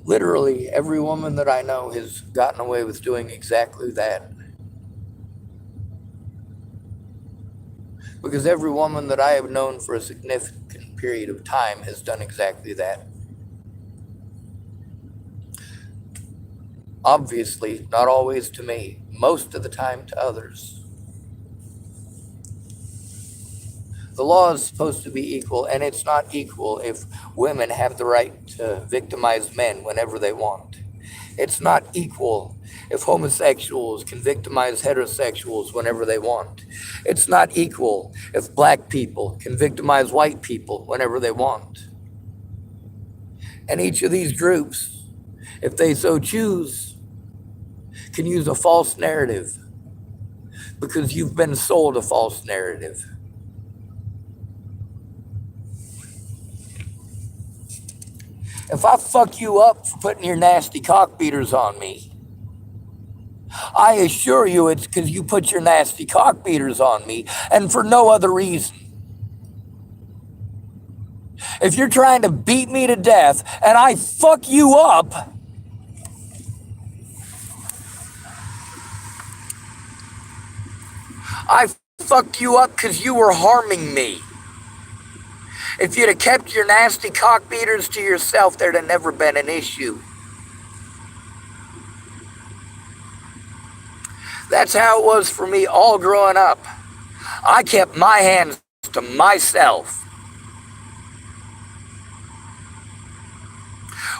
literally every woman that I know has gotten away with doing exactly that. Because every woman that I have known for a significant period of time has done exactly that. Obviously, not always to me, most of the time to others. The law is supposed to be equal, and it's not equal if women have the right to victimize men whenever they want. It's not equal if homosexuals can victimize heterosexuals whenever they want. It's not equal if black people can victimize white people whenever they want. And each of these groups, if they so choose, can use a false narrative because you've been sold a false narrative. If I fuck you up for putting your nasty cock beaters on me, I assure you it's because you put your nasty cock beaters on me, and for no other reason. If you're trying to beat me to death and I fuck you up, I fucked you up because you were harming me. If you'd have kept your nasty cock beaters to yourself, there'd have never been an issue. That's how it was for me all growing up. I kept my hands to myself.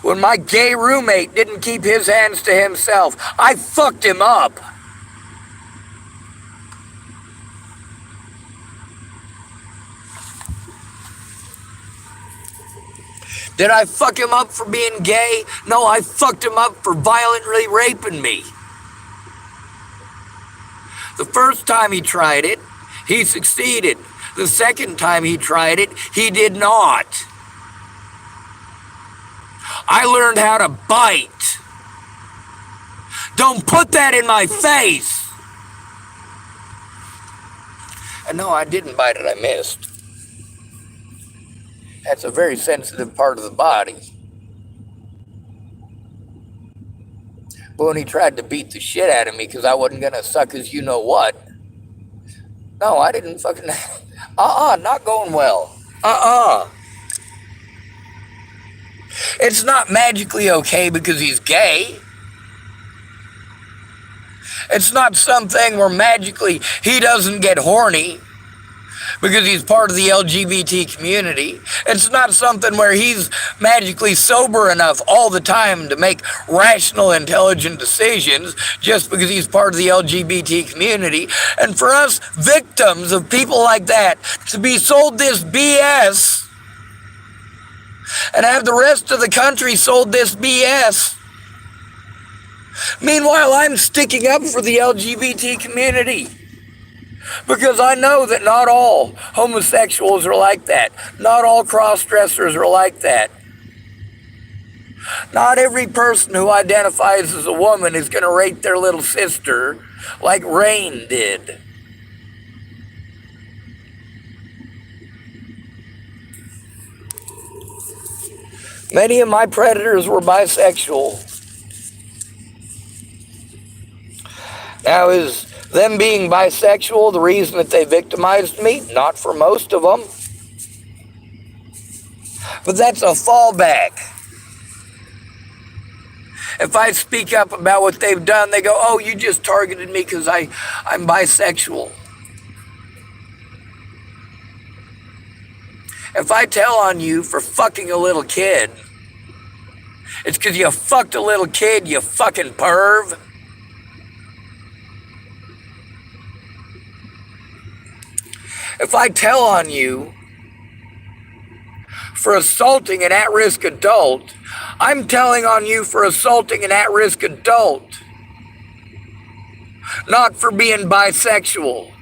When my gay roommate didn't keep his hands to himself, I fucked him up. Did I fuck him up for being gay? No, I fucked him up for violently raping me. The first time he tried it, he succeeded. The second time he tried it, he did not. I learned how to bite. Don't put that in my face. And no, I didn't bite it, I missed. That's a very sensitive part of the body. But when he tried to beat the shit out of me because I wasn't going to suck his you-know-what, no, I didn't fucking... not going well. It's not magically okay because he's gay. It's not something where magically he doesn't get horny because he's part of the LGBT community. It's not something where he's magically sober enough all the time to make rational, intelligent decisions just because he's part of the LGBT community. And for us victims of people like that to be sold this BS and have the rest of the country sold this BS. Meanwhile, I'm sticking up for the LGBT community. Because I know that not all homosexuals are like that. Not all cross-dressers are like that. Not every person who identifies as a woman is going to rape their little sister like Rain did. Many of my predators were bisexual. Now, is them being bisexual the reason that they victimized me? Not for most of them. But that's a fallback. If I speak up about what they've done, they go, oh, you just targeted me because I'm bisexual. If I tell on you for fucking a little kid, it's because you fucked a little kid, you fucking perv. If I tell on you for assaulting an at-risk adult, I'm telling on you for assaulting an at-risk adult, not for being bisexual.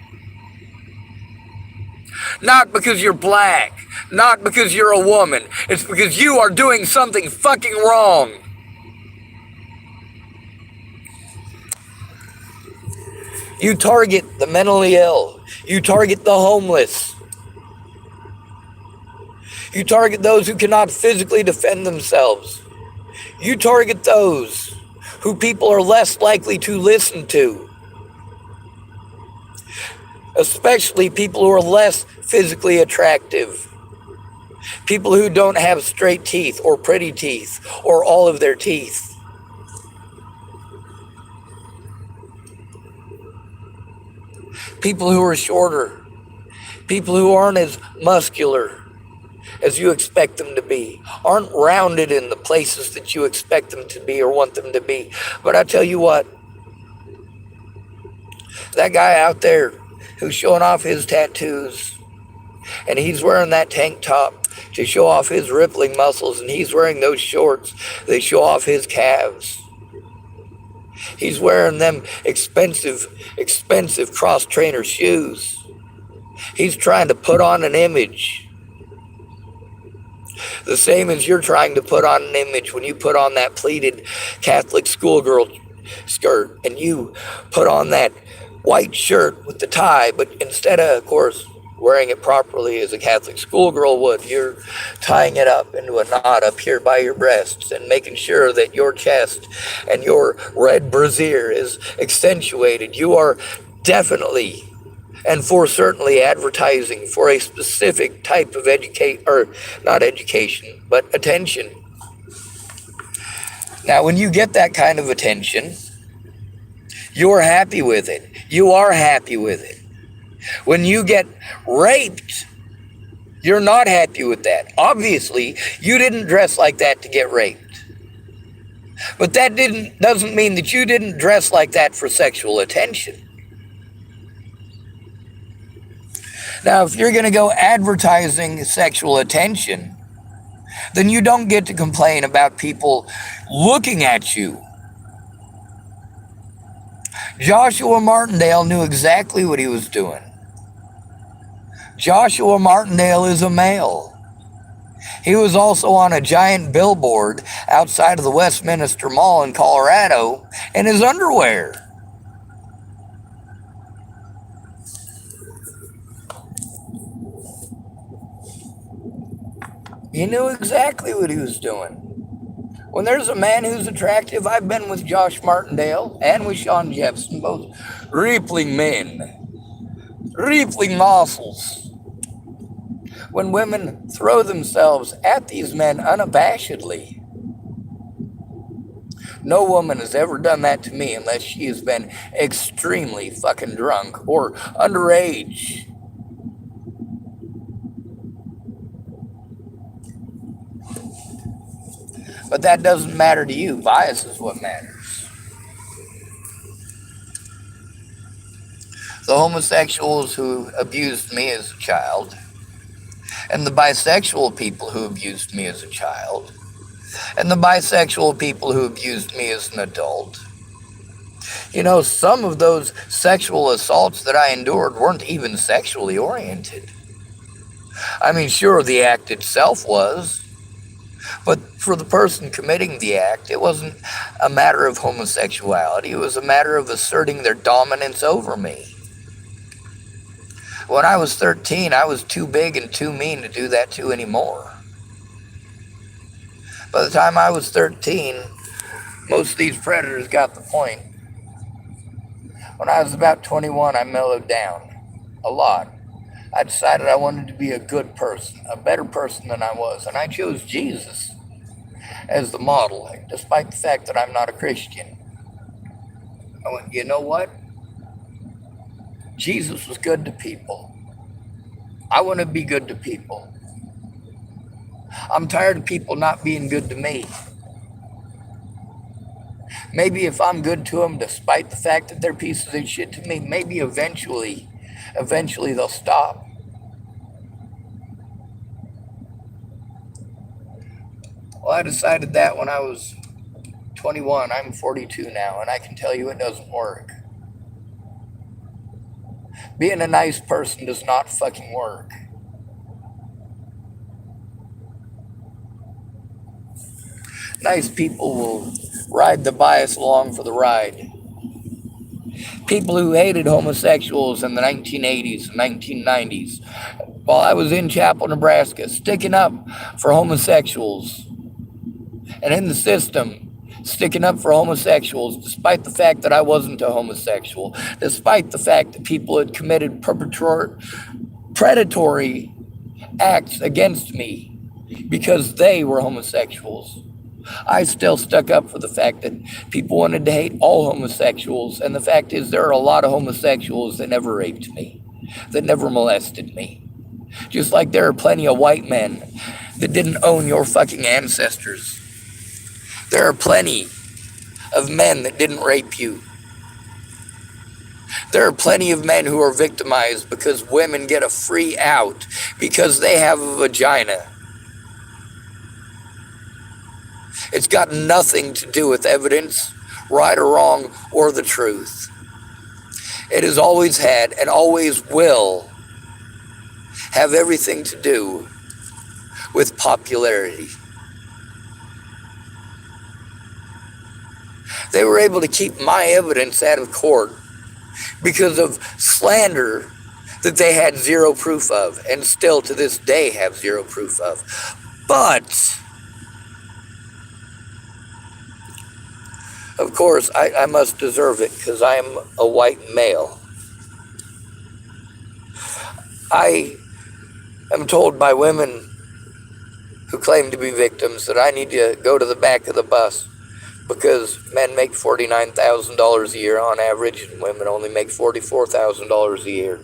Not because you're black, not because you're a woman. It's because you are doing something fucking wrong. You target the mentally ill. You target the homeless. You target those who cannot physically defend themselves. You target those who people are less likely to listen to. Especially people who are less physically attractive. People who don't have straight teeth or pretty teeth or all of their teeth. People who are shorter. People who aren't as muscular as you expect them to be. Aren't rounded in the places that you expect them to be or want them to be. But I tell you what, that guy out there who's showing off his tattoos, and he's wearing that tank top to show off his rippling muscles, and he's wearing those shorts that show off his calves. He's wearing them expensive cross-trainer shoes. He's trying to put on an image. The same as you're trying to put on an image when you put on that pleated Catholic schoolgirl skirt and you put on that white shirt with the tie, but instead of course, wearing it properly as a Catholic schoolgirl would, you're tying it up into a knot up here by your breasts and making sure that your chest and your red brassiere is accentuated. You are definitely and for certainly advertising for a specific type of not education, but attention. Now, when you get that kind of attention, you're happy with it. You are happy with it. When you get raped, you're not happy with that. Obviously, you didn't dress like that to get raped. But that doesn't mean that you didn't dress like that for sexual attention. Now, if you're going to go advertising sexual attention, then you don't get to complain about people looking at you. Joshua Martindale knew exactly what he was doing. Joshua Martindale is a male. He was also on a giant billboard outside of the Westminster Mall in Colorado in his underwear. He knew exactly what he was doing. When there's a man who's attractive, I've been with Josh Martindale and with Sean Jepson, both rippling men, rippling muscles. When women throw themselves at these men unabashedly, no woman has ever done that to me unless she has been extremely fucking drunk or underage. But that doesn't matter to you. Bias is what matters. The homosexuals who abused me as a child, and the bisexual people who abused me as a child, and the bisexual people who abused me as an adult. You know, some of those sexual assaults that I endured weren't even sexually oriented. I mean, sure, the act itself was, but for the person committing the act, it wasn't a matter of homosexuality. It was a matter of asserting their dominance over me. When I was 13, I was too big and too mean to do that to anymore. By the time I was 13, most of these predators got the point. When I was about 21, I mellowed down a lot. I decided I wanted to be a good person, a better person than I was, and I chose Jesus as the model, despite the fact that I'm not a Christian. I went, you know what? Jesus was good to people. I want to be good to people. I'm tired of people not being good to me. Maybe if I'm good to them, despite the fact that they're pieces of shit to me, maybe eventually they'll stop. Well, I decided that when I was 21. I'm 42 now, and I can tell you it doesn't work. Being a nice person does not fucking work. Nice people will ride the bias along for the ride. People who hated homosexuals in the 1980s and 1990s, while I was in Chapel, Nebraska, sticking up for homosexuals, and in the system, sticking up for homosexuals, despite the fact that I wasn't a homosexual, despite the fact that people had committed predatory acts against me because they were homosexuals. I still stuck up for the fact that people wanted to hate all homosexuals, and the fact is there are a lot of homosexuals that never raped me, that never molested me. Just like there are plenty of white men that didn't own your fucking ancestors. There are plenty of men that didn't rape you. There are plenty of men who are victimized because women get a free out because they have a vagina. It's got nothing to do with evidence, right or wrong, or the truth. It has always had and always will have everything to do with popularity. They were able to keep my evidence out of court because of slander that they had zero proof of, and still to this day have zero proof of. But, of course, I must deserve it because I am a white male. I am told by women who claim to be victims that I need to go to the back of the bus because men make $49,000 a year on average and women only make $44,000 a year.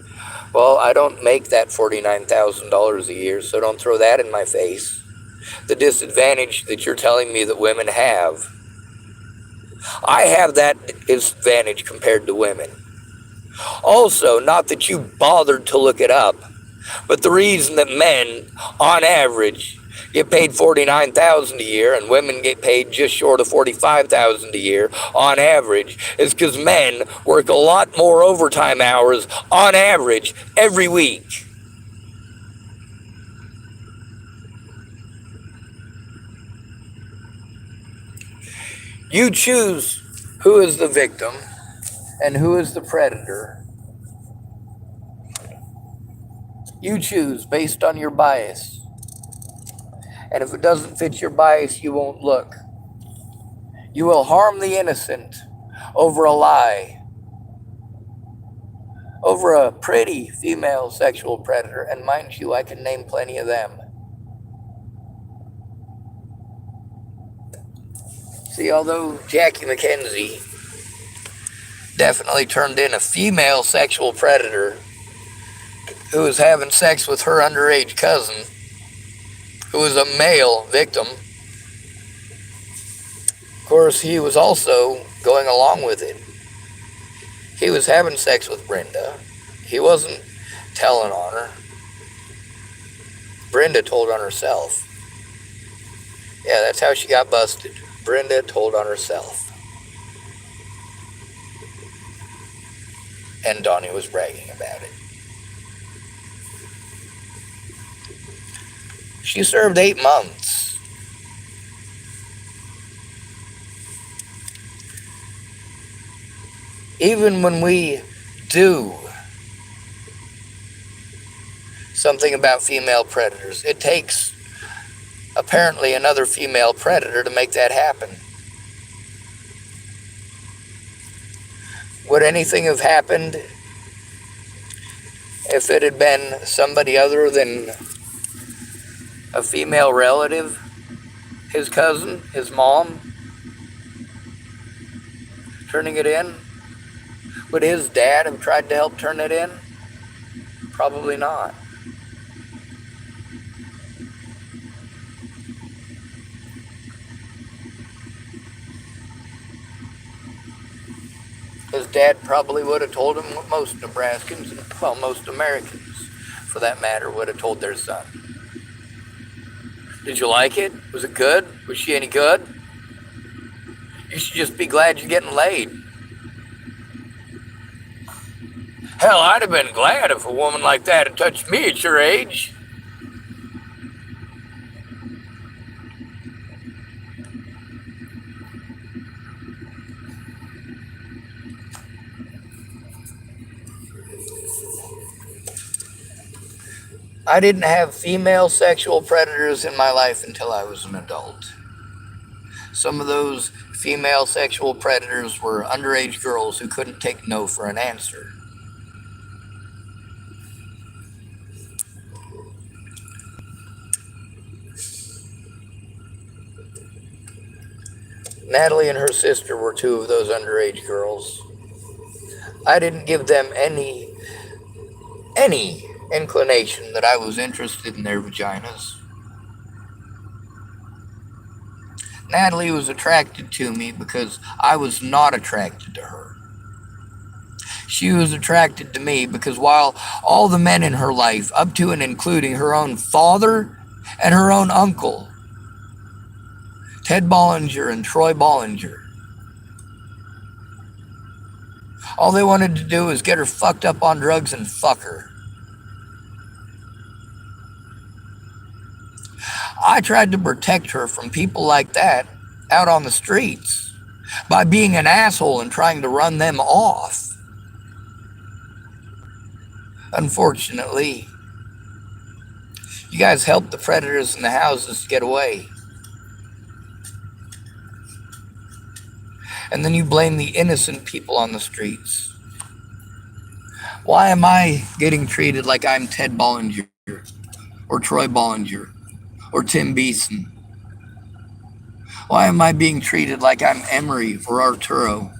Well, I don't make that $49,000 a year, so don't throw that in my face. The disadvantage that you're telling me that women have, I have that advantage compared to women. Also, not that you bothered to look it up, but the reason that men, on average, get paid $49,000 a year and women get paid just short of $45,000 a year on average is because men work a lot more overtime hours on average every week. You choose who is the victim and who is the predator. You choose based on your bias. And if it doesn't fit your bias, you won't look. You will harm the innocent over a lie, over a pretty female sexual predator. And mind you, I can name plenty of them. See, although Jackie McKenzie definitely turned in a female sexual predator who was having sex with her underage cousin, who was a male victim, of course, he was also going along with it. He was having sex with Brenda. He wasn't telling on her. Brenda told on herself. Yeah, that's how she got busted. Brenda told on herself. And Donnie was bragging about it. She served 8 months. Even when we do something about female predators, it takes apparently another female predator to make that happen. Would anything have happened if it had been somebody other than a female relative, his cousin, his mom, turning it in? Would his dad have tried to help turn it in? Probably not. His dad probably would have told him what most Nebraskans, well, most Americans, for that matter, would have told their son. Did you like it? Was it good? Was she any good? You should just be glad you're getting laid. Hell, I'd have been glad if a woman like that had touched me at your age. I didn't have female sexual predators in my life until I was an adult. Some of those female sexual predators were underage girls who couldn't take no for an answer. Natalie and her sister were 2 of those underage girls. I didn't give them any inclination that I was interested in their vaginas. Natalie was attracted to me because I was not attracted to her. She was attracted to me because while all the men in her life, up to and including her own father and her own uncle, Ted Bollinger and Troy Bollinger, all they wanted to do was get her fucked up on drugs and fuck her. I tried to protect her from people like that out on the streets by being an asshole and trying to run them off. Unfortunately, you guys helped the predators in the houses get away. And then you blame the innocent people on the streets. Why am I getting treated like I'm Ted Bollinger, or Troy Bollinger, or Tim Beeson? Why am I being treated like I'm Emery or Arturo?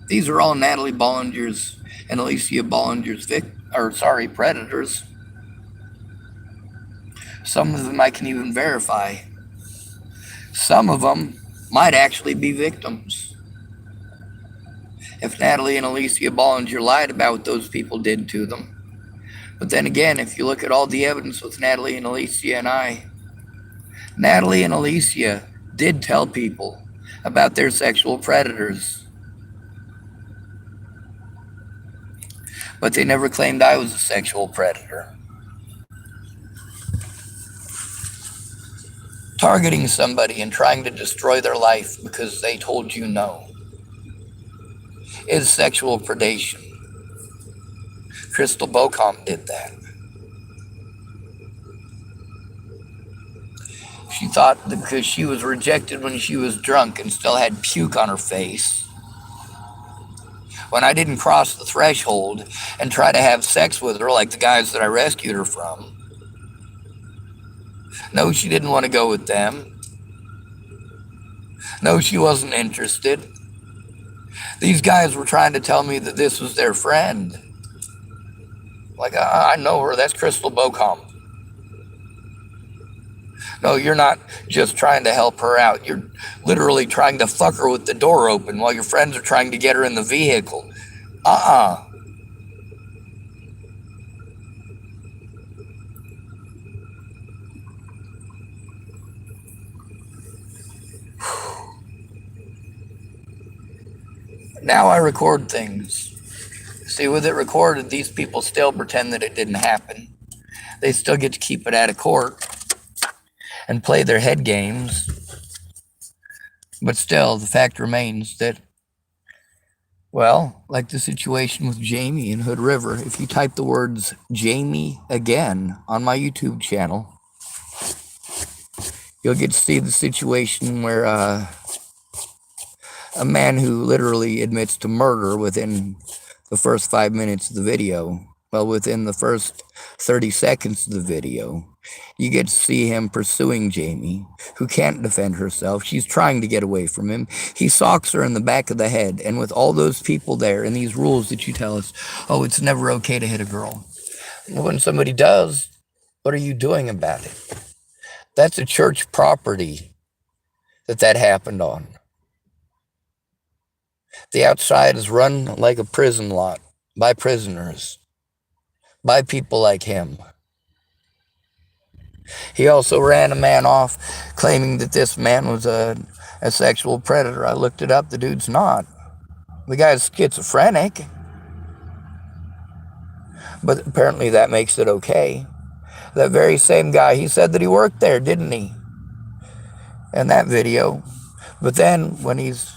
These are all Natalie Bollinger's and Alicia Bollinger's predators. Some of them I can even verify. Some of them might actually be victims. If Natalie and Alicia Bollinger lied about what those people did to them. But then again, if you look at all the evidence with Natalie and Alicia and I, Natalie and Alicia did tell people about their sexual predators. But they never claimed I was a sexual predator. Targeting somebody and trying to destroy their life because they told you no is sexual predation. Crystal Bocom did that. She thought that because she was rejected when she was drunk and still had puke on her face, when I didn't cross the threshold and try to have sex with her like the guys that I rescued her from. No, she didn't want to go with them. No, she wasn't interested. These guys were trying to tell me that this was their friend. Like, I know her, that's Crystal Bocom. No, you're not just trying to help her out. You're literally trying to fuck her with the door open while your friends are trying to get her in the vehicle. Now I record things. See, with it recorded, these people still pretend that it didn't happen. They still get to keep it out of court and play their head games. But still, the fact remains that, well, like the situation with Jamie in Hood River, if you type the words Jamie again on my YouTube channel, you'll get to see the situation where a man who literally admits to murder within the first 5 minutes of the video, well, within the first 30 seconds of the video, you get to see him pursuing Jamie, who can't defend herself. She's trying to get away from him. He socks her in the back of the head. And with all those people there and these rules that you tell us, oh, it's never okay to hit a girl. When somebody does, what are you doing about it? That's a church property that happened on. The outside is run like a prison lot by prisoners, by people like him. He also ran a man off claiming that this man was a sexual predator. I looked it up. The dude's not. The guy's schizophrenic. But apparently that makes it okay. That very same guy, he said that he worked there, didn't he? In that video. But then when he's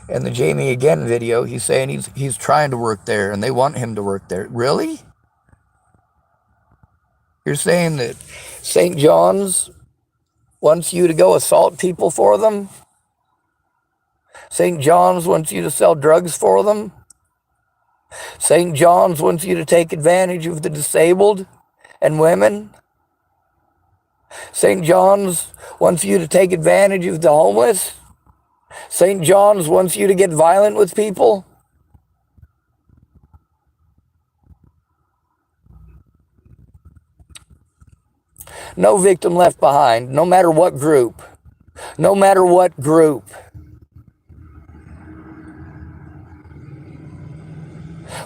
in the Jamie Again video, he's saying he's trying to work there and they want him to work there. Really? You're saying that St. John's wants you to go assault people for them? St. John's wants you to sell drugs for them? St. John's wants you to take advantage of the disabled and women? St. John's wants you to take advantage of the homeless? St. John's wants you to get violent with people? No victim left behind, no matter what group. No matter what group.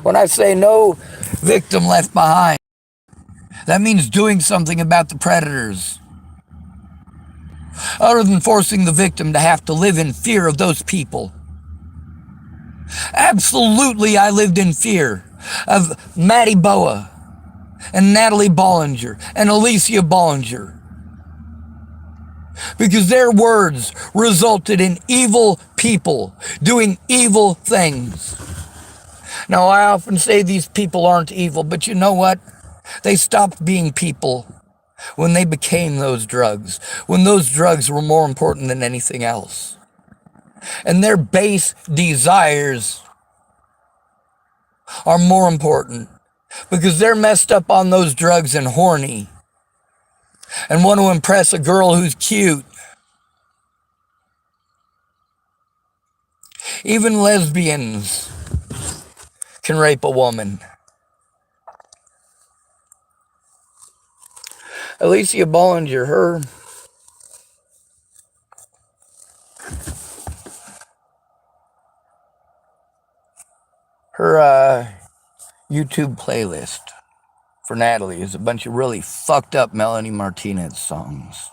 When I say no victim left behind, that means doing something about the predators. Other than forcing the victim to have to live in fear of those people. Absolutely, I lived in fear of Maddie Boa and Natalie Bollinger and Alicia Bollinger. because their words resulted in evil people doing evil things. Now, I often say these people aren't evil, but you know what? They stopped being people when they became those drugs, when those drugs were more important than anything else. And their base desires are more important because they're messed up on those drugs and horny and want to impress a girl who's cute. Even lesbians can rape a woman. Alicia Bollinger, her YouTube playlist for Natalie is a bunch of really fucked up Melanie Martinez songs.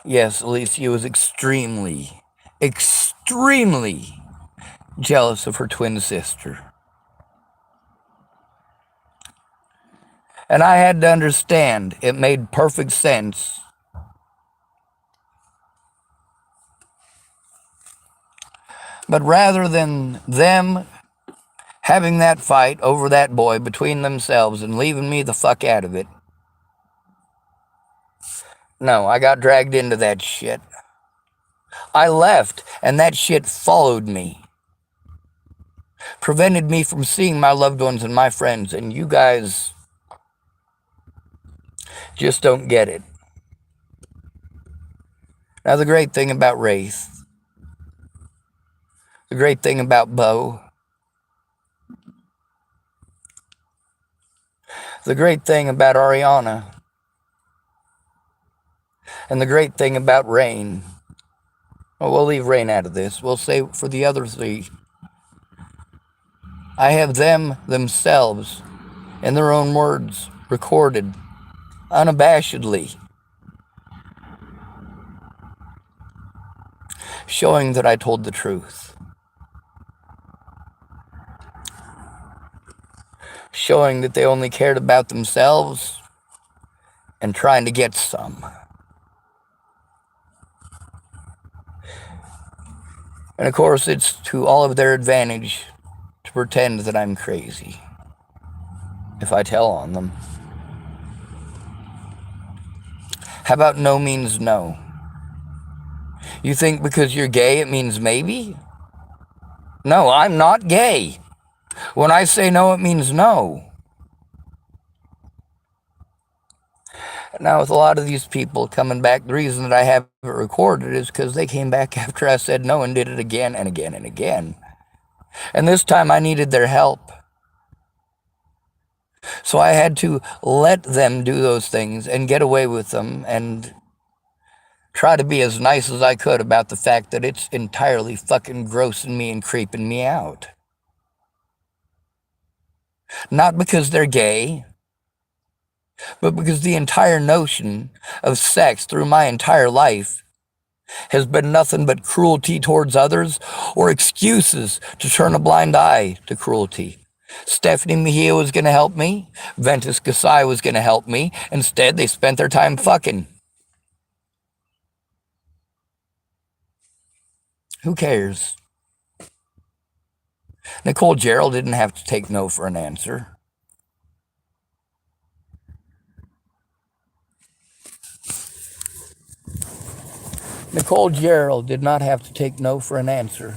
Yes, Alicia was extremely jealous of her twin sister. And I had to understand, it made perfect sense. But rather than them having that fight over that boy between themselves and leaving me the fuck out of it, no, I got dragged into that shit. I left, and that shit followed me. Prevented me from seeing my loved ones and my friends, and you guys just don't get it. Now, the great thing about Wraith, the great thing about Bo, the great thing about Ariana, and the great thing about Rain, well, we'll leave Rain out of this. We'll say for the other three, I have them themselves, in their own words, recorded unabashedly, showing that I told the truth. Showing that they only cared about themselves and trying to get some. And of course, it's to all of their advantage to pretend that I'm crazy if I tell on them. How about no means no? You think because you're gay it means maybe? No, I'm not gay. When I say no, it means no. Now, with a lot of these people coming back, the reason that I haven't recorded is because they came back after I said no and did it again and again and again. And this time I needed their help. So I had to let them do those things and get away with them and try to be as nice as I could about the fact that it's entirely fucking grossing me and creeping me out. Not because they're gay, but because the entire notion of sex through my entire life has been nothing but cruelty towards others or excuses to turn a blind eye to cruelty. Stephanie Mejia was going to help me. Ventus Kasai was going to help me. Instead, they spent their time fucking. Who cares? Nicole Gerald didn't have to take no for an answer. Nicole Gerald did not have to take no for an answer.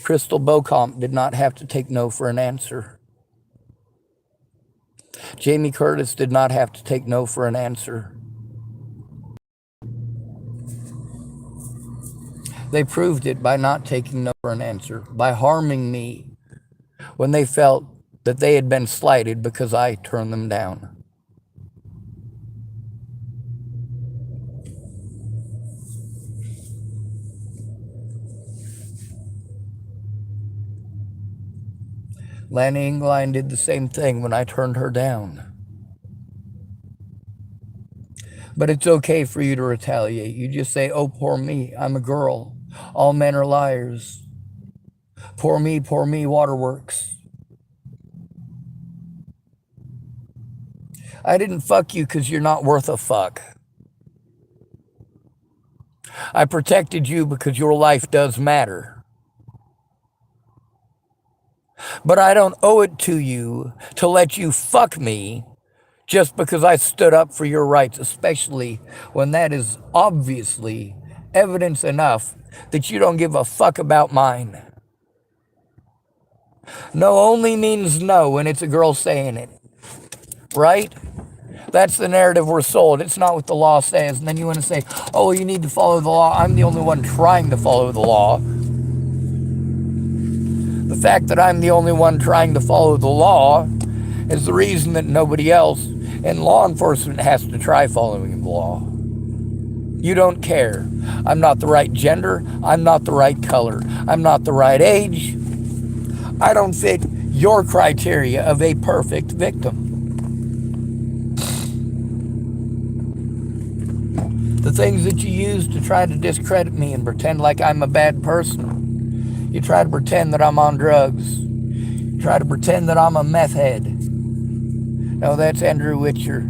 Crystal Beauchamp did not have to take no for an answer. Jamie Curtis did not have to take no for an answer. They proved it by not taking no for an answer, by harming me when they felt that they had been slighted because I turned them down. Lanny Ingline did the same thing when I turned her down. But it's okay for you to retaliate. You just say, oh, poor me, I'm a girl. All men are liars. Poor me, waterworks. I didn't fuck you because you're not worth a fuck. I protected you because your life does matter. But I don't owe it to you to let you fuck me just because I stood up for your rights, especially when that is obviously evidence enough that you don't give a fuck about mine. No only means no when it's a girl saying it, right? That's the narrative we're sold. It's not what the law says. And then you want to say, oh, you need to follow the law. I'm the only one trying to follow the law. The fact that I'm the only one trying to follow the law is the reason that nobody else in law enforcement has to try following the law. You don't care. I'm not the right gender. I'm not the right color. I'm not the right age. I don't fit your criteria of a perfect victim. The things that you use to try to discredit me and pretend like I'm a bad person. You try to pretend that I'm on drugs. You try to pretend that I'm a meth head. No, that's Andrew Witcher.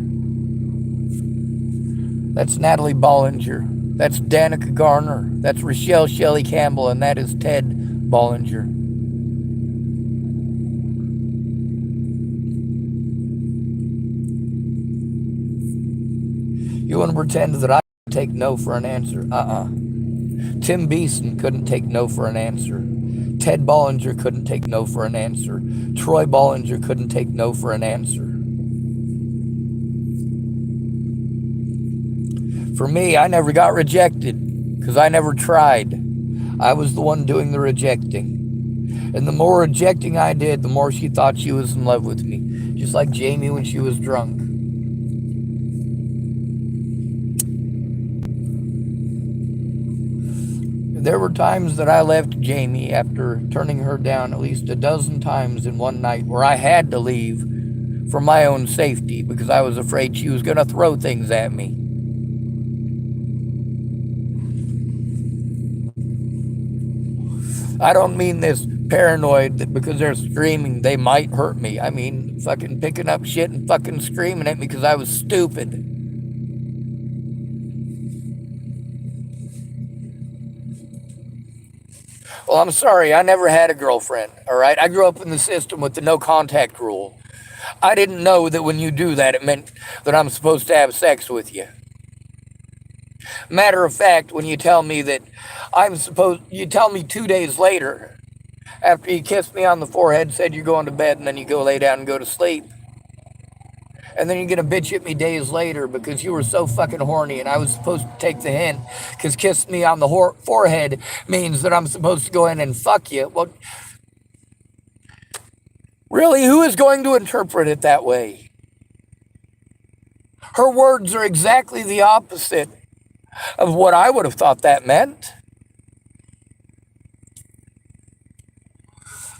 That's Natalie Bollinger. That's Danica Garner. That's Rochelle Shelley Campbell. And that is Ted Bollinger. You want to pretend that I take no for an answer? Tim Beeson couldn't take no for an answer. Ted Bollinger couldn't take no for an answer. Troy Bollinger couldn't take no for an answer. For me, I never got rejected because I never tried. I was the one doing the rejecting. And the more rejecting I did, the more she thought she was in love with me. Just like Jamie when she was drunk. There were times that I left Jamie after turning her down at least a dozen times in one night where I had to leave for my own safety because I was afraid she was going to throw things at me. I don't mean this paranoid that because they're screaming they might hurt me. I mean fucking picking up shit and fucking screaming at me because I was stupid. Well, I'm sorry, I never had a girlfriend, all right? I grew up in the system with the no contact rule. I didn't know that when you do that, it meant that I'm supposed to have sex with you. Matter of fact, when you tell me that you tell me 2 days later, after you kissed me on the forehead, said you're going to bed, and then you go lay down and go to sleep. And then you're going to bitch at me days later because you were so fucking horny and I was supposed to take the hint because kissing me on the forehead means that I'm supposed to go in and fuck you. Well, really, who is going to interpret it that way? Her words are exactly the opposite of what I would have thought that meant.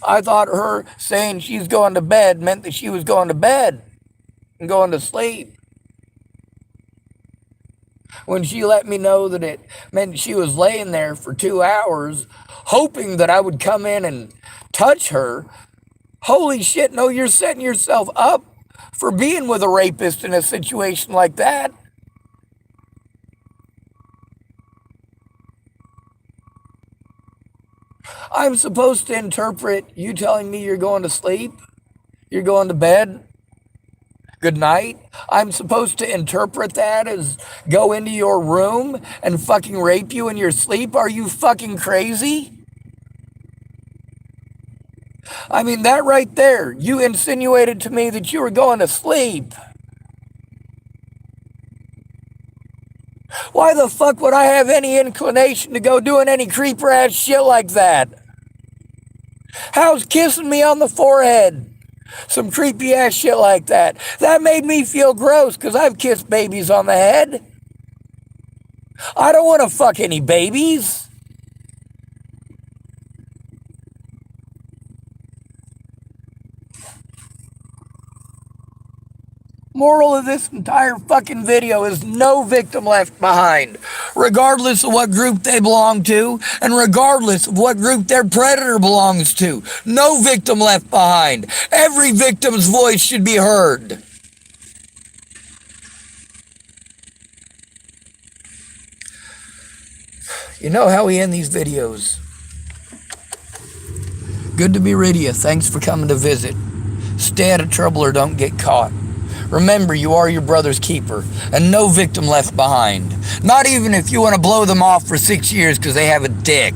I thought her saying she's going to bed meant that she was going to bed and going to sleep. When she let me know that it meant she was laying there for 2 hours, hoping that I would come in and touch her, holy shit, no, you're setting yourself up for being with a rapist in a situation like that. I'm supposed to interpret you telling me you're going to sleep, you're going to bed, good night. I'm supposed to interpret that as go into your room and fucking rape you in your sleep? Are you fucking crazy? I mean, that right there, you insinuated to me that you were going to sleep. Why the fuck would I have any inclination to go doing any creeper ass shit like that? How's kissing me on the forehead some creepy ass shit like that? That made me feel gross because I've kissed babies on the head. I don't want to fuck any babies. Moral of this entire fucking video is no victim left behind, regardless of what group they belong to and regardless of what group their predator belongs to. No victim left behind. Every victim's voice should be heard. You know how we end these videos. Good to be rid of you. Thanks for coming to visit. Stay out of trouble or don't get caught. Remember, you are your brother's keeper, and no victim left behind. Not even if you want to blow them off for 6 years because they have a dick.